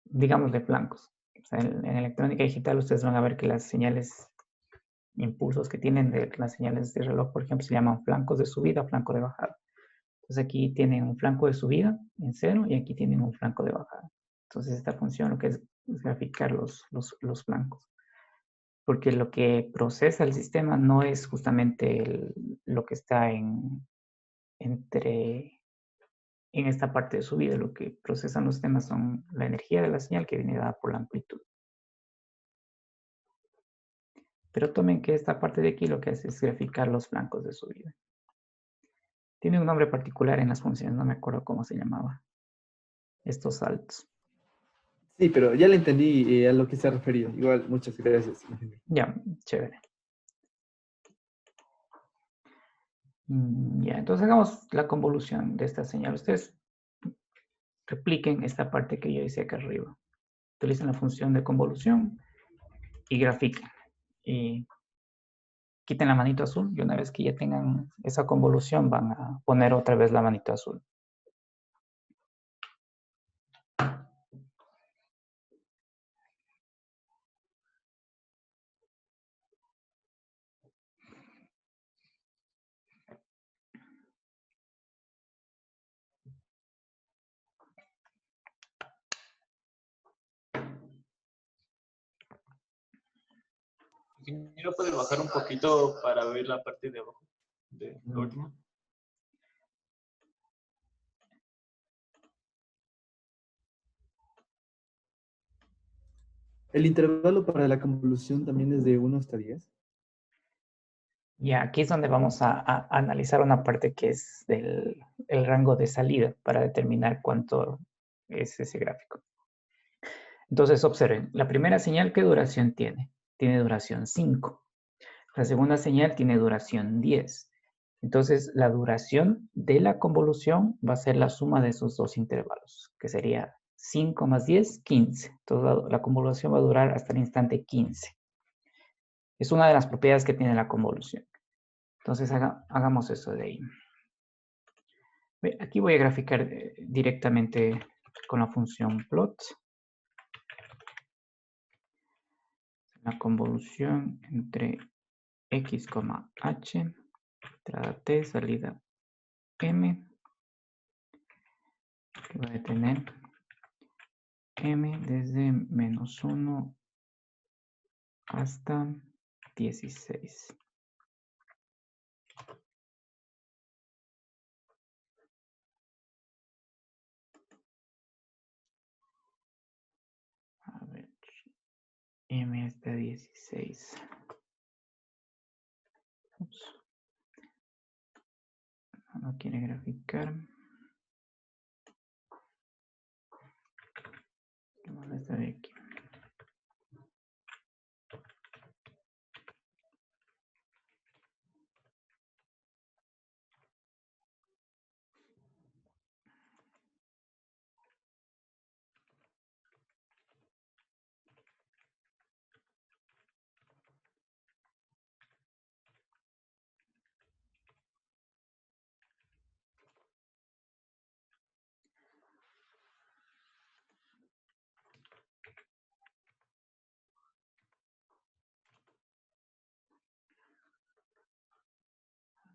S1: digamos de flancos. O sea, en electrónica digital ustedes van a ver que las señales, impulsos que tienen de las señales de reloj, por ejemplo, se llaman flancos de subida, flanco de bajada. Entonces aquí tienen un flanco de subida en 0 y aquí tienen un flanco de bajada. Entonces esta función lo que es graficar los flancos. Porque lo que procesa el sistema no es justamente lo que está en esta parte de subida. Lo que procesan los sistemas son la energía de la señal que viene dada por la amplitud. Pero tomen que esta parte de aquí lo que hace es graficar los flancos de subida. Tiene un nombre particular en las funciones, no me acuerdo cómo se llamaba. Estos saltos.
S2: sí, pero ya le entendí a lo que se ha referido. Igual, muchas gracias, ingeniero.
S1: Ya, chévere. Ya, entonces hagamos la convolución de esta señal. Ustedes repliquen esta parte que yo hice acá arriba. Utilicen la función de convolución y grafiquen. Y quiten la manito azul y una vez que ya tengan esa convolución van a poner otra vez la manito azul.
S3: Ingeniero, ¿puede bajar un poquito para ver la parte de abajo de la última?
S2: ¿El intervalo para la convolución también es de 1 hasta 10?
S1: Y aquí es donde vamos a analizar una parte que es el rango de salida para determinar cuánto es ese gráfico. Entonces observen, la primera señal, ¿qué duración tiene? Tiene duración 5. La segunda señal tiene duración 10. Entonces, la duración de la convolución va a ser la suma de esos dos intervalos, que sería 5 más 10, 15. Entonces, la convolución va a durar hasta el instante 15. Es una de las propiedades que tiene la convolución. Entonces, hagamos eso de ahí. Aquí voy a graficar directamente con la función plot. La convolución entre x, h, entrada t, salida m, que va a tener m desde -1 hasta 16. A ver, m hasta 16. Ups. No quiere graficar. Vamos a estar aquí.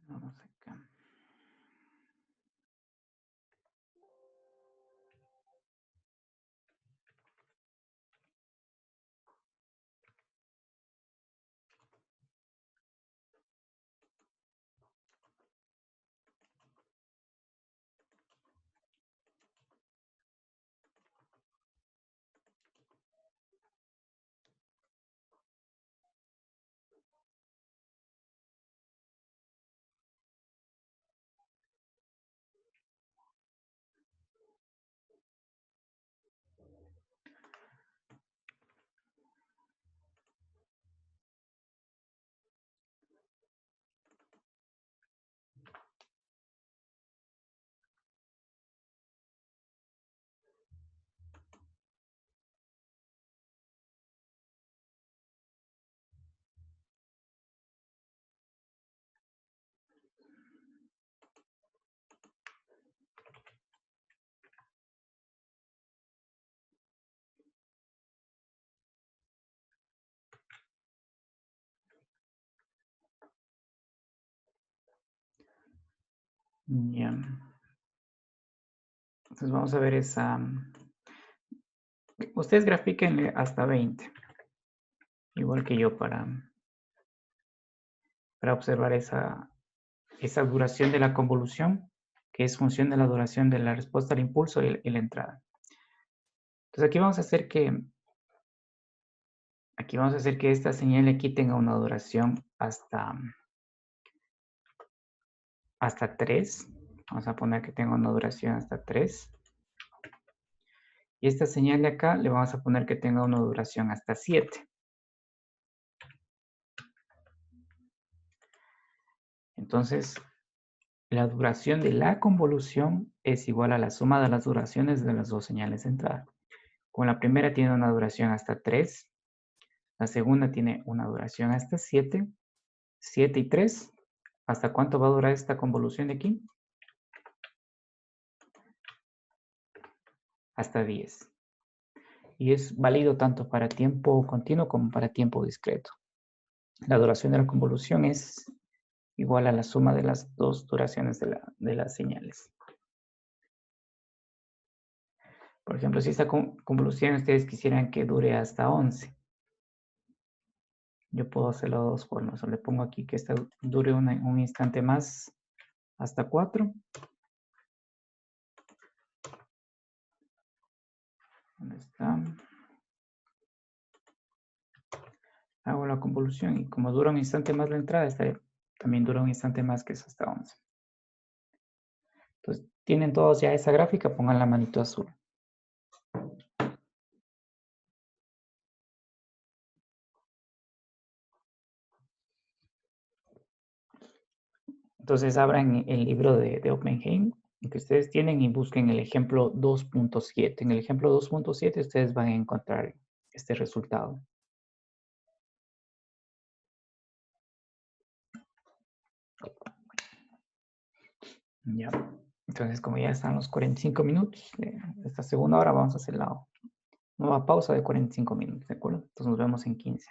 S1: Vamos acá. Ya. Entonces vamos a ver esa. Ustedes grafiquen hasta 20. Igual que yo para observar esa duración de la convolución, que es función de la duración de la respuesta al impulso y la entrada. Entonces aquí vamos a hacer que esta señal aquí tenga una duración hasta 3. Vamos a poner que tenga una duración hasta 3. Y esta señal de acá le vamos a poner que tenga una duración hasta 7. Entonces, la duración de la convolución es igual a la suma de las duraciones de las dos señales de entrada. Con la primera tiene una duración hasta 3. La segunda tiene una duración hasta 7. 7 y 3. ¿Hasta cuánto va a durar esta convolución de aquí? Hasta 10. Y es válido tanto para tiempo continuo como para tiempo discreto. La duración de la convolución es igual a la suma de las dos duraciones de las señales. Por ejemplo, si esta convolución ustedes quisieran que dure hasta 11, yo puedo hacerlo de dos formas. O le pongo aquí que esta dure un instante más hasta 4. ¿Dónde está? Hago la convolución y como dura un instante más la entrada, esta también dura un instante más, que es hasta 11. Entonces, tienen todos ya esa gráfica, pongan la manito azul. Entonces, abran el libro de Oppenheim que ustedes tienen y busquen el ejemplo 2.7. En el ejemplo 2.7 ustedes van a encontrar este resultado. Ya. Entonces, como ya están los 45 minutos de esta segunda hora, vamos a hacer la nueva pausa de 45 minutos, ¿de acuerdo? Entonces nos vemos en 15.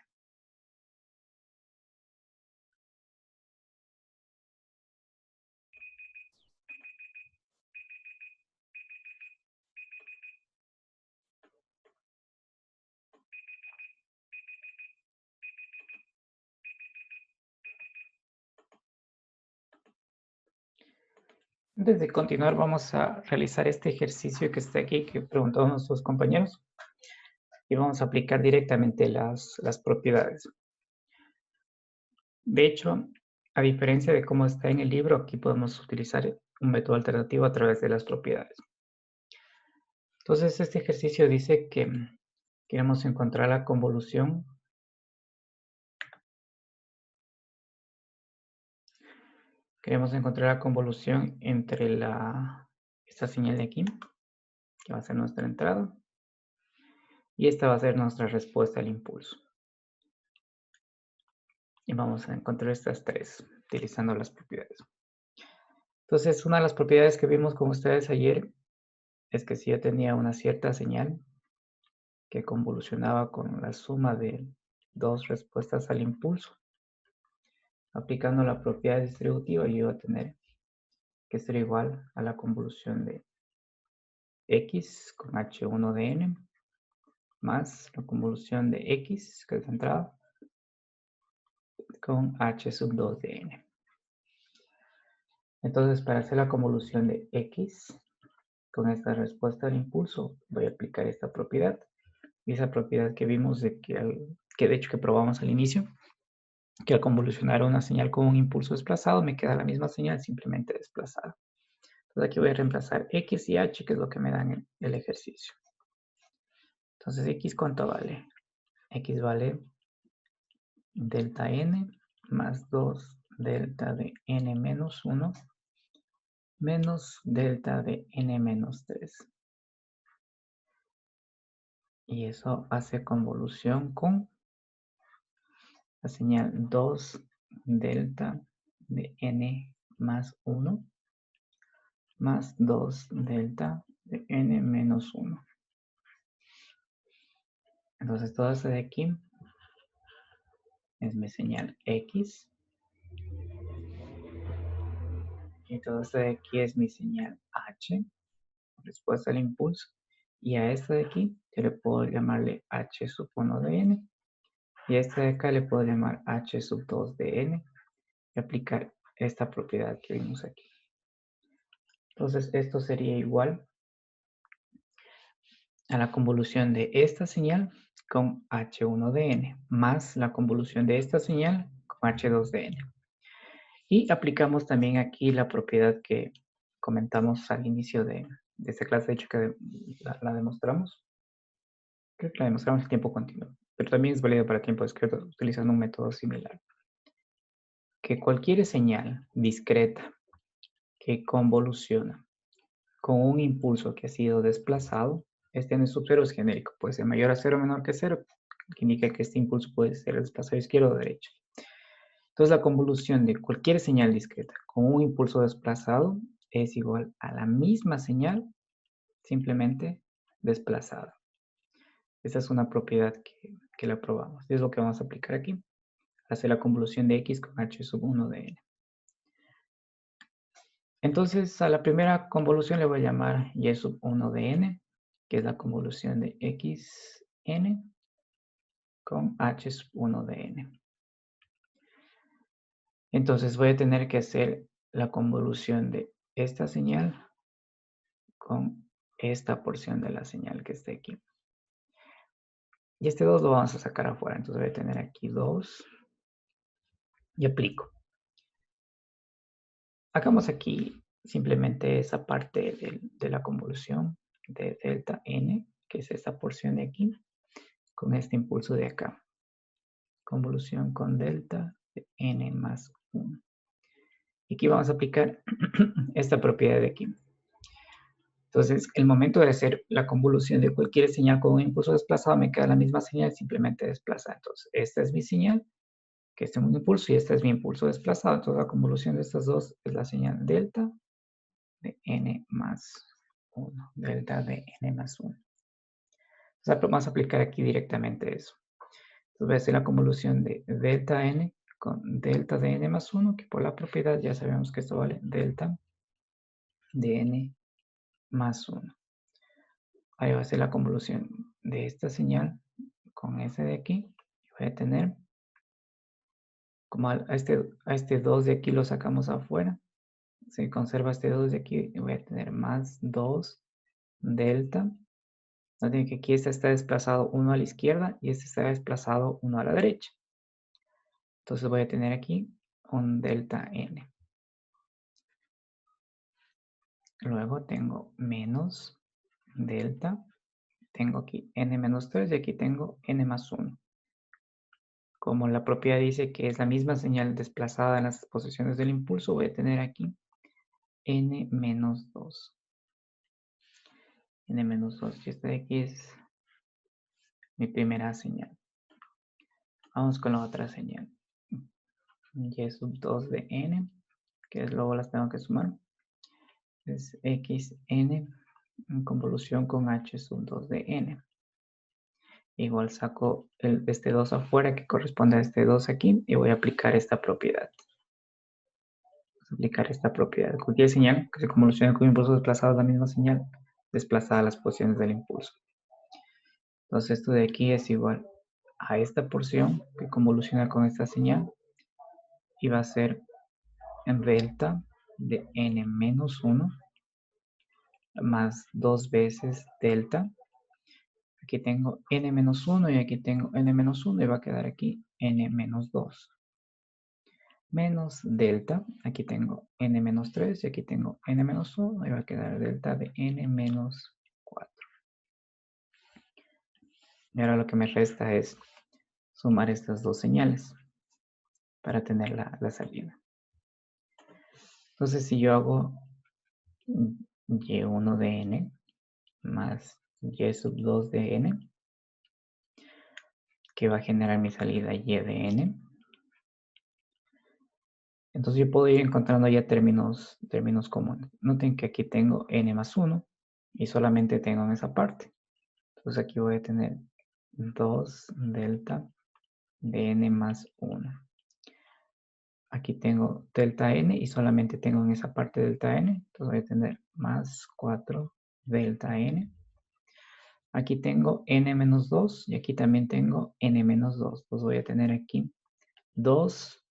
S1: Antes de continuar, vamos a realizar este ejercicio que está aquí, que preguntaron nuestros compañeros, y vamos a aplicar directamente las propiedades. De hecho, a diferencia de cómo está en el libro, aquí podemos utilizar un método alternativo a través de las propiedades. Entonces, este ejercicio dice que queremos encontrar la convolución entre esta señal de aquí, que va a ser nuestra entrada, y esta va a ser nuestra respuesta al impulso. Y vamos a encontrar estas tres, utilizando las propiedades. Entonces, una de las propiedades que vimos con ustedes ayer es que si yo tenía una cierta señal que convolucionaba con la suma de dos respuestas al impulso, aplicando la propiedad distributiva, yo iba a tener que ser igual a la convolución de x con h1 de n más la convolución de x, que es la entrada, con h sub 2 de n. Entonces, para hacer la convolución de x con esta respuesta al impulso, voy a aplicar esta propiedad. Y esa propiedad que vimos de que de hecho que probamos al inicio, que al convolucionar una señal con un impulso desplazado, me queda la misma señal simplemente desplazada. Entonces aquí voy a reemplazar x y h, que es lo que me dan el ejercicio. Entonces, x, ¿cuánto vale? X vale delta n más 2 delta de n menos 1 menos delta de n menos 3. Y eso hace convolución con la señal 2 delta de n más 1 más 2 delta de n menos 1. Entonces todo esto de aquí es mi señal x. Y todo esto de aquí es mi señal h, respuesta al impulso. Y a esta de aquí yo le puedo llamarle h sub 1 de n. Y a esta de acá le puedo llamar h sub 2 de n. Y aplicar esta propiedad que vimos aquí. Entonces esto sería igual a la convolución de esta señal con h1 de n, más la convolución de esta señal con h2 de n. Y aplicamos también aquí la propiedad que comentamos al inicio de esta clase, de hecho que la demostramos. Creo que la demostramos en tiempo continuo, pero también es válido para tiempo discreto utilizando un método similar. Que cualquier señal discreta que convoluciona con un impulso que ha sido desplazado, este n sub 0 es genérico, puede ser mayor a 0 o menor que 0, que indica que este impulso puede ser desplazado izquierda o derecha. Entonces la convolución de cualquier señal discreta con un impulso desplazado es igual a la misma señal, simplemente desplazada. Esa es una propiedad que la probamos. Es lo que vamos a aplicar aquí. Hacer la convolución de x con h sub 1 de n. Entonces a la primera convolución le voy a llamar y sub 1 de n, que es la convolución de xn con h sub 1 de n. Entonces voy a tener que hacer la convolución de esta señal con esta porción de la señal que está aquí. Y este 2 lo vamos a sacar afuera. Entonces voy a tener aquí 2 y aplico. Hagamos aquí simplemente esa parte de la convolución de delta n, que es esta porción de aquí, con este impulso de acá. Convolución con delta de n más 1. Y aquí vamos a aplicar esta propiedad de aquí. Entonces, el momento de hacer la convolución de cualquier señal con un impulso desplazado, me queda la misma señal, simplemente desplazada. Entonces, esta es mi señal, que este es un impulso, y este es mi impulso desplazado. Entonces, la convolución de estas dos es la señal delta de n más 1. Delta de n más 1. Entonces vamos a aplicar aquí directamente eso. Entonces voy a hacer la convolución de delta n con delta de n más 1, que por la propiedad ya sabemos que esto vale delta de n más 1. Ahí va a ser la convolución de esta señal con ese de aquí. Voy a tener, como a este 2 de aquí lo sacamos afuera, se conserva este 2 de aquí y voy a tener más 2 delta. Noten que aquí este está desplazado 1 a la izquierda y este está desplazado 1 a la derecha. Entonces voy a tener aquí un delta n. Luego tengo menos delta. Tengo aquí n menos 3 y aquí tengo n más 1. Como la propiedad dice que es la misma señal desplazada en las posiciones del impulso, voy a tener aquí n menos 2. N menos 2. Y esta de aquí es mi primera señal. Vamos con la otra señal. Y sub 2 de n, que luego las tengo que sumar. Es xn en convolución con h sub 2 de n. Igual saco este 2 afuera que corresponde a este 2 aquí y voy a aplicar esta propiedad. Aplicar esta propiedad. Cualquier señal que se convolucione con impulso desplazado es la misma señal desplazada a las posiciones del impulso. Entonces esto de aquí es igual a esta porción que convoluciona con esta señal y va a ser en delta de n menos 1 más 2 veces delta. Aquí tengo n menos 1 y aquí tengo n menos 1 y va a quedar aquí n menos 2. Menos delta, aquí tengo n menos 3 y aquí tengo n menos 1 y va a quedar delta de n menos 4. Y ahora lo que me resta es sumar estas dos señales para tener la salida. Entonces si yo hago y1 de n más y sub 2 de n, que va a generar mi salida y de n. Entonces yo puedo ir encontrando ya términos comunes. Noten que aquí tengo n más 1 y solamente tengo en esa parte. Entonces aquí voy a tener 2 delta de n más 1. Aquí tengo delta n y solamente tengo en esa parte delta n. Entonces voy a tener más 4 delta n. Aquí tengo n menos 2 y aquí también tengo n menos 2. Entonces voy a tener aquí 2,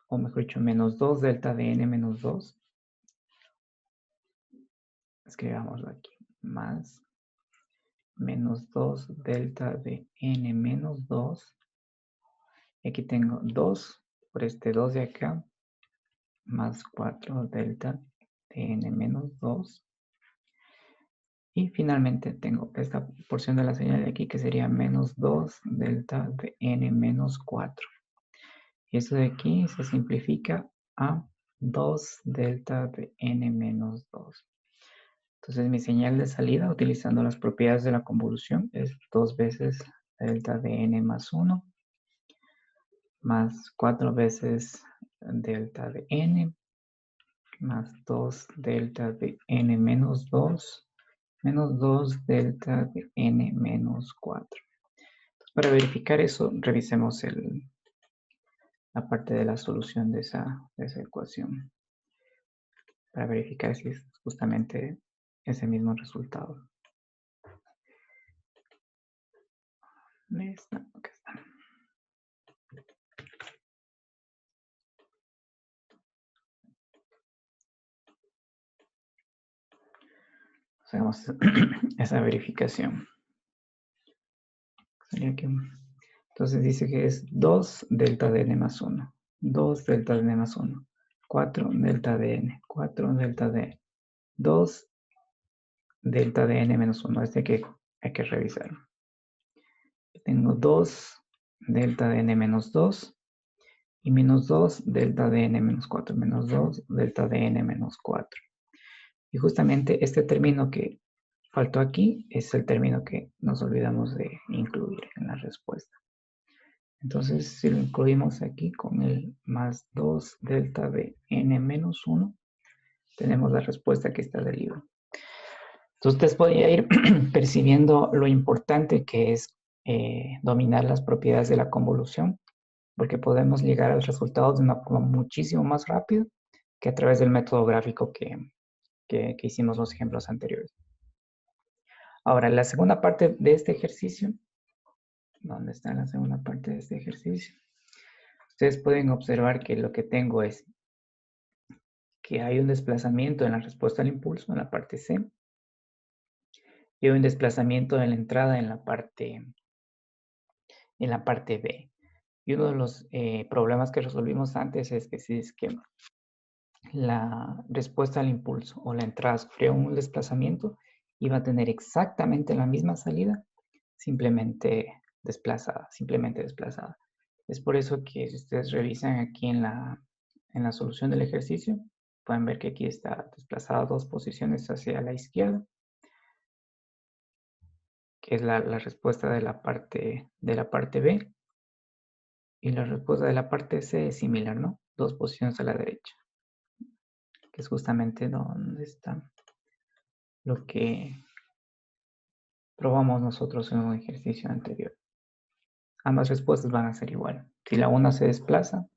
S1: o mejor dicho, menos 2 delta de n menos 2. Escribámoslo aquí. Más menos 2 delta de n menos 2. Y aquí tengo 2 por este 2 de acá. Más 4 delta de n menos 2. Y finalmente tengo esta porción de la señal de aquí que sería menos 2 delta de n menos 4. Y esto de aquí se simplifica a 2 delta de n menos 2. Entonces mi señal de salida utilizando las propiedades de la convolución es 2 veces delta de n más 1 más 4 veces delta de n más 2 delta de n menos 2 menos 2 delta de n menos 4. Entonces, para verificar eso, revisemos la parte de la solución de esa ecuación. Para verificar si es justamente ese mismo resultado. Listo, aquí está. Hacemos esa verificación. Entonces dice que es 2 delta de n más 1. 2 delta de n más 1. 4 delta de n. 4 delta de n. 2 delta de n menos 1. Este hay que revisar. Tengo 2 delta de n menos 2. Y menos 2 delta de n menos 4. Menos 2 delta de n menos 4. Y justamente este término que faltó aquí es el término que nos olvidamos de incluir en la respuesta. Entonces, si lo incluimos aquí con el más 2 delta de n menos 1, tenemos la respuesta que está del libro. Entonces, ustedes podrían ir percibiendo lo importante que es dominar las propiedades de la convolución, porque podemos llegar a los resultados de una forma muchísimo más rápida que a través del método gráfico que hicimos los ejemplos anteriores. Ahora, la segunda parte de este ejercicio, ¿dónde está la segunda parte de este ejercicio? Ustedes pueden observar que lo que tengo es que hay un desplazamiento en la respuesta al impulso en la parte C y un desplazamiento en la entrada en la parte B. Y uno de los problemas que resolvimos antes es que si es que la respuesta al impulso o la entrada sufrió un desplazamiento, iba a tener exactamente la misma salida, simplemente desplazada. Es por eso que si ustedes revisan aquí en la solución del ejercicio, pueden ver que aquí está desplazada 2 posiciones hacia la izquierda, que es la respuesta de la parte B, y la respuesta de la parte C es similar, ¿no? 2 posiciones a la derecha, que es justamente donde está lo que probamos nosotros en un ejercicio anterior. Ambas respuestas van a ser igual. Si la una se desplaza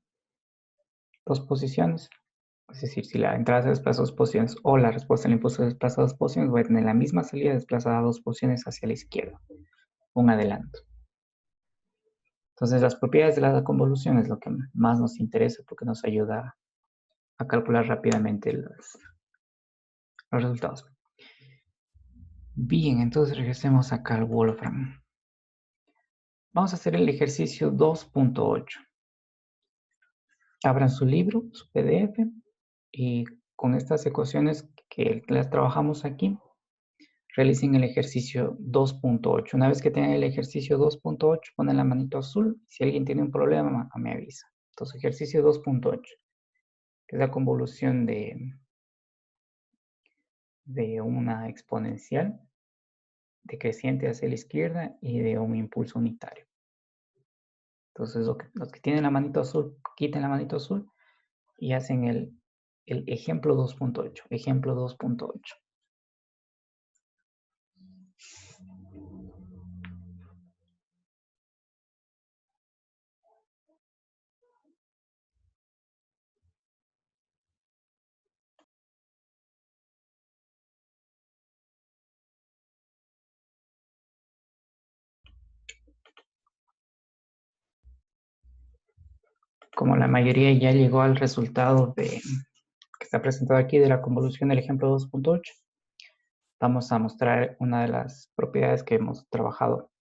S1: 2 posiciones, es decir, si la entrada se desplaza 2 posiciones o la respuesta al impulso se desplaza 2 posiciones, voy a tener la misma salida desplazada 2 posiciones hacia la izquierda, un adelanto. Entonces, las propiedades de la convolución es lo que más nos interesa porque nos ayuda a calcular rápidamente los resultados. Bien, entonces regresemos acá al Wolfram. Vamos a hacer el ejercicio 2.8. Abran su libro, su PDF, y con estas ecuaciones que las trabajamos aquí, realicen el ejercicio 2.8. Una vez que tengan el ejercicio 2.8, ponen la manito azul. Si alguien tiene un problema, me avisa. Entonces, ejercicio 2.8, que es la convolución de una exponencial decreciente hacia la izquierda y de un impulso unitario. Entonces, los que tienen la manito azul, quiten la manito azul y hacen el ejemplo 2.8. Ejemplo 2.8. Como la mayoría ya llegó al resultado que está presentado aquí de la convolución del ejemplo 2.8, vamos a mostrar una de las propiedades que hemos trabajado,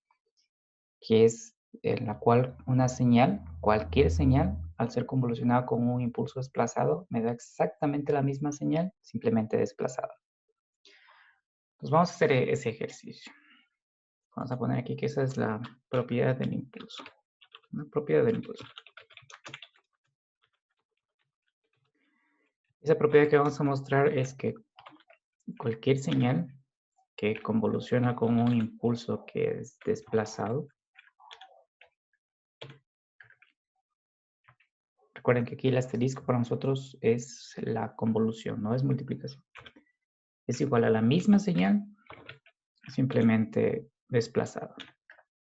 S1: que es en la cual una señal, cualquier señal, al ser convolucionada con un impulso desplazado, me da exactamente la misma señal, simplemente desplazada. Entonces vamos a hacer ese ejercicio. Vamos a poner aquí que esa es la propiedad del impulso. Una propiedad del impulso. Esa propiedad que vamos a mostrar es que cualquier señal que convoluciona con un impulso que es desplazado. Recuerden que aquí el asterisco para nosotros es la convolución, no es multiplicación. Es igual a la misma señal, simplemente desplazada.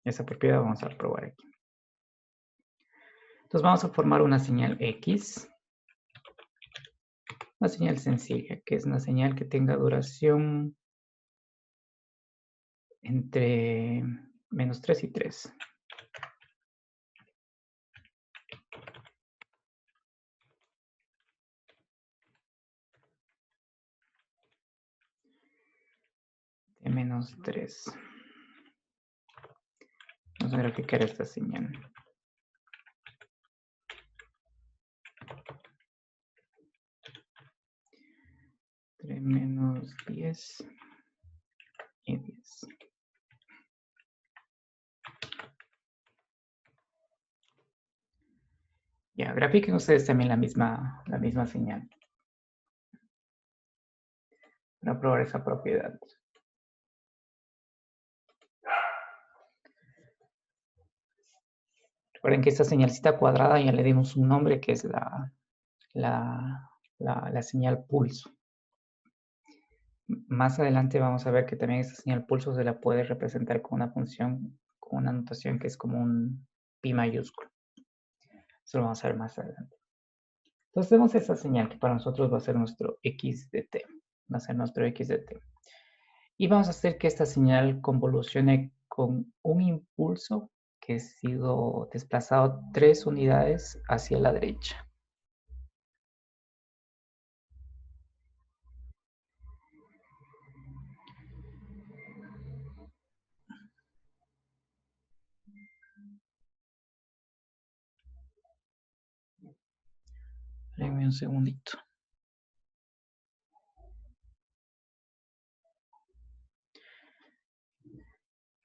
S1: Esa propiedad vamos a probar aquí. Entonces vamos a formar una señal X. Una señal sencilla, que es una señal que tenga duración entre -3 y 3. De -3. Vamos a graficar esta señal. Entre -10 y 10. Ya, grafiquen ustedes también la misma señal para probar esa propiedad. Recuerden que esta señalcita cuadrada ya le dimos un nombre que es la señal pulso. Más adelante vamos a ver que también esta señal pulso se la puede representar con una función, con una notación que es como un pi mayúsculo. Eso lo vamos a ver más adelante. Entonces tenemos esta señal que para nosotros va a ser nuestro x de t. Va a ser nuestro x de t. Y vamos a hacer que esta señal convolucione con un impulso que ha sido desplazado 3 unidades hacia la derecha. Denme un segundito.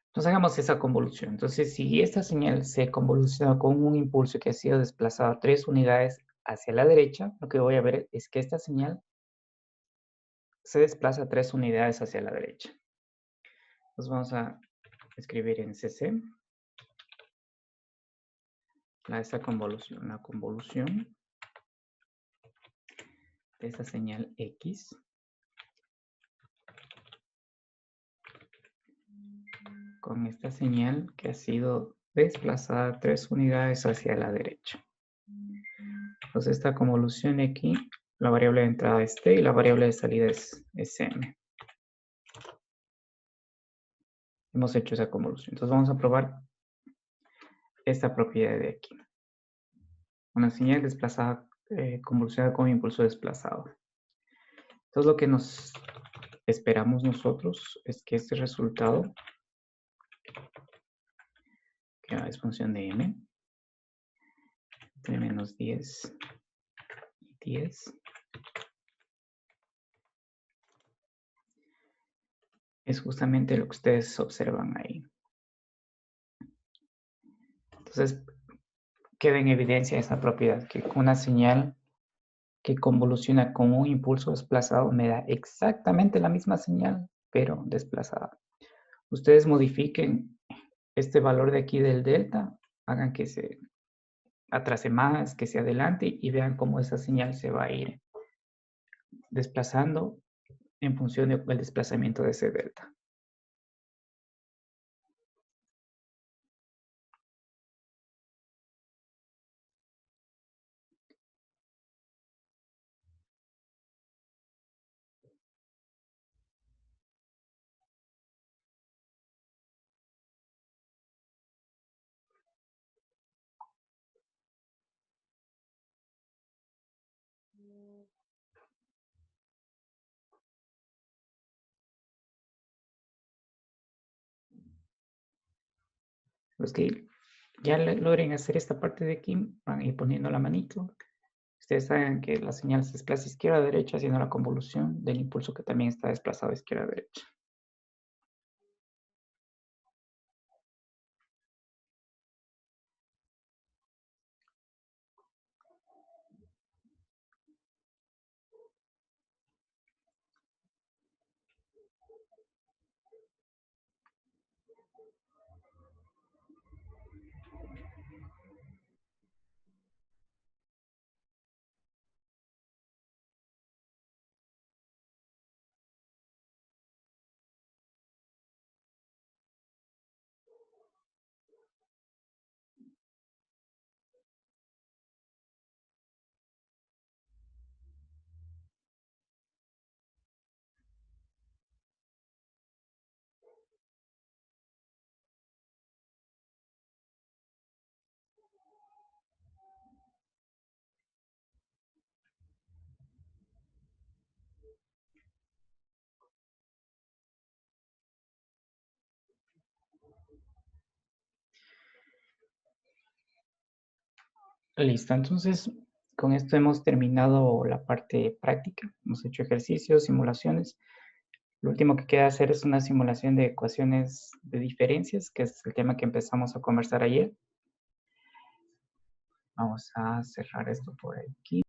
S1: Entonces hagamos esa convolución. Entonces, si esta señal se convoluciona con un impulso que ha sido desplazado 3 unidades hacia la derecha, lo que voy a ver es que esta señal se desplaza 3 unidades hacia la derecha. Entonces vamos a escribir en CC esta convolución, la convolución de esa señal X con esta señal que ha sido desplazada 3 unidades hacia la derecha. Entonces esta convolución aquí, la variable de entrada es t y la variable de salida es sm. Hemos hecho esa convolución. Entonces vamos a probar esta propiedad de aquí. Una señal desplazada, convolucionada con impulso desplazado. Entonces lo que nos esperamos nosotros es que este resultado, que es función de m, entre menos 10 y 10, es justamente lo que ustedes observan ahí. Entonces, queda en evidencia esa propiedad, que una señal que convoluciona con un impulso desplazado me da exactamente la misma señal, pero desplazada. Ustedes modifiquen este valor de aquí del delta, hagan que se atrase más, que se adelante y vean cómo esa señal se va a ir desplazando en función del desplazamiento de ese delta. Los que ya logren hacer esta parte de aquí, van a ir poniendo la manito. Ustedes saben que la señal se desplaza izquierda a derecha haciendo la convolución del impulso que también está desplazado izquierda a derecha. Listo, entonces con esto hemos terminado la parte práctica. Hemos hecho ejercicios, simulaciones. Lo último que queda hacer es una simulación de ecuaciones de diferencias, que es el tema que empezamos a conversar ayer. Vamos a cerrar esto por aquí.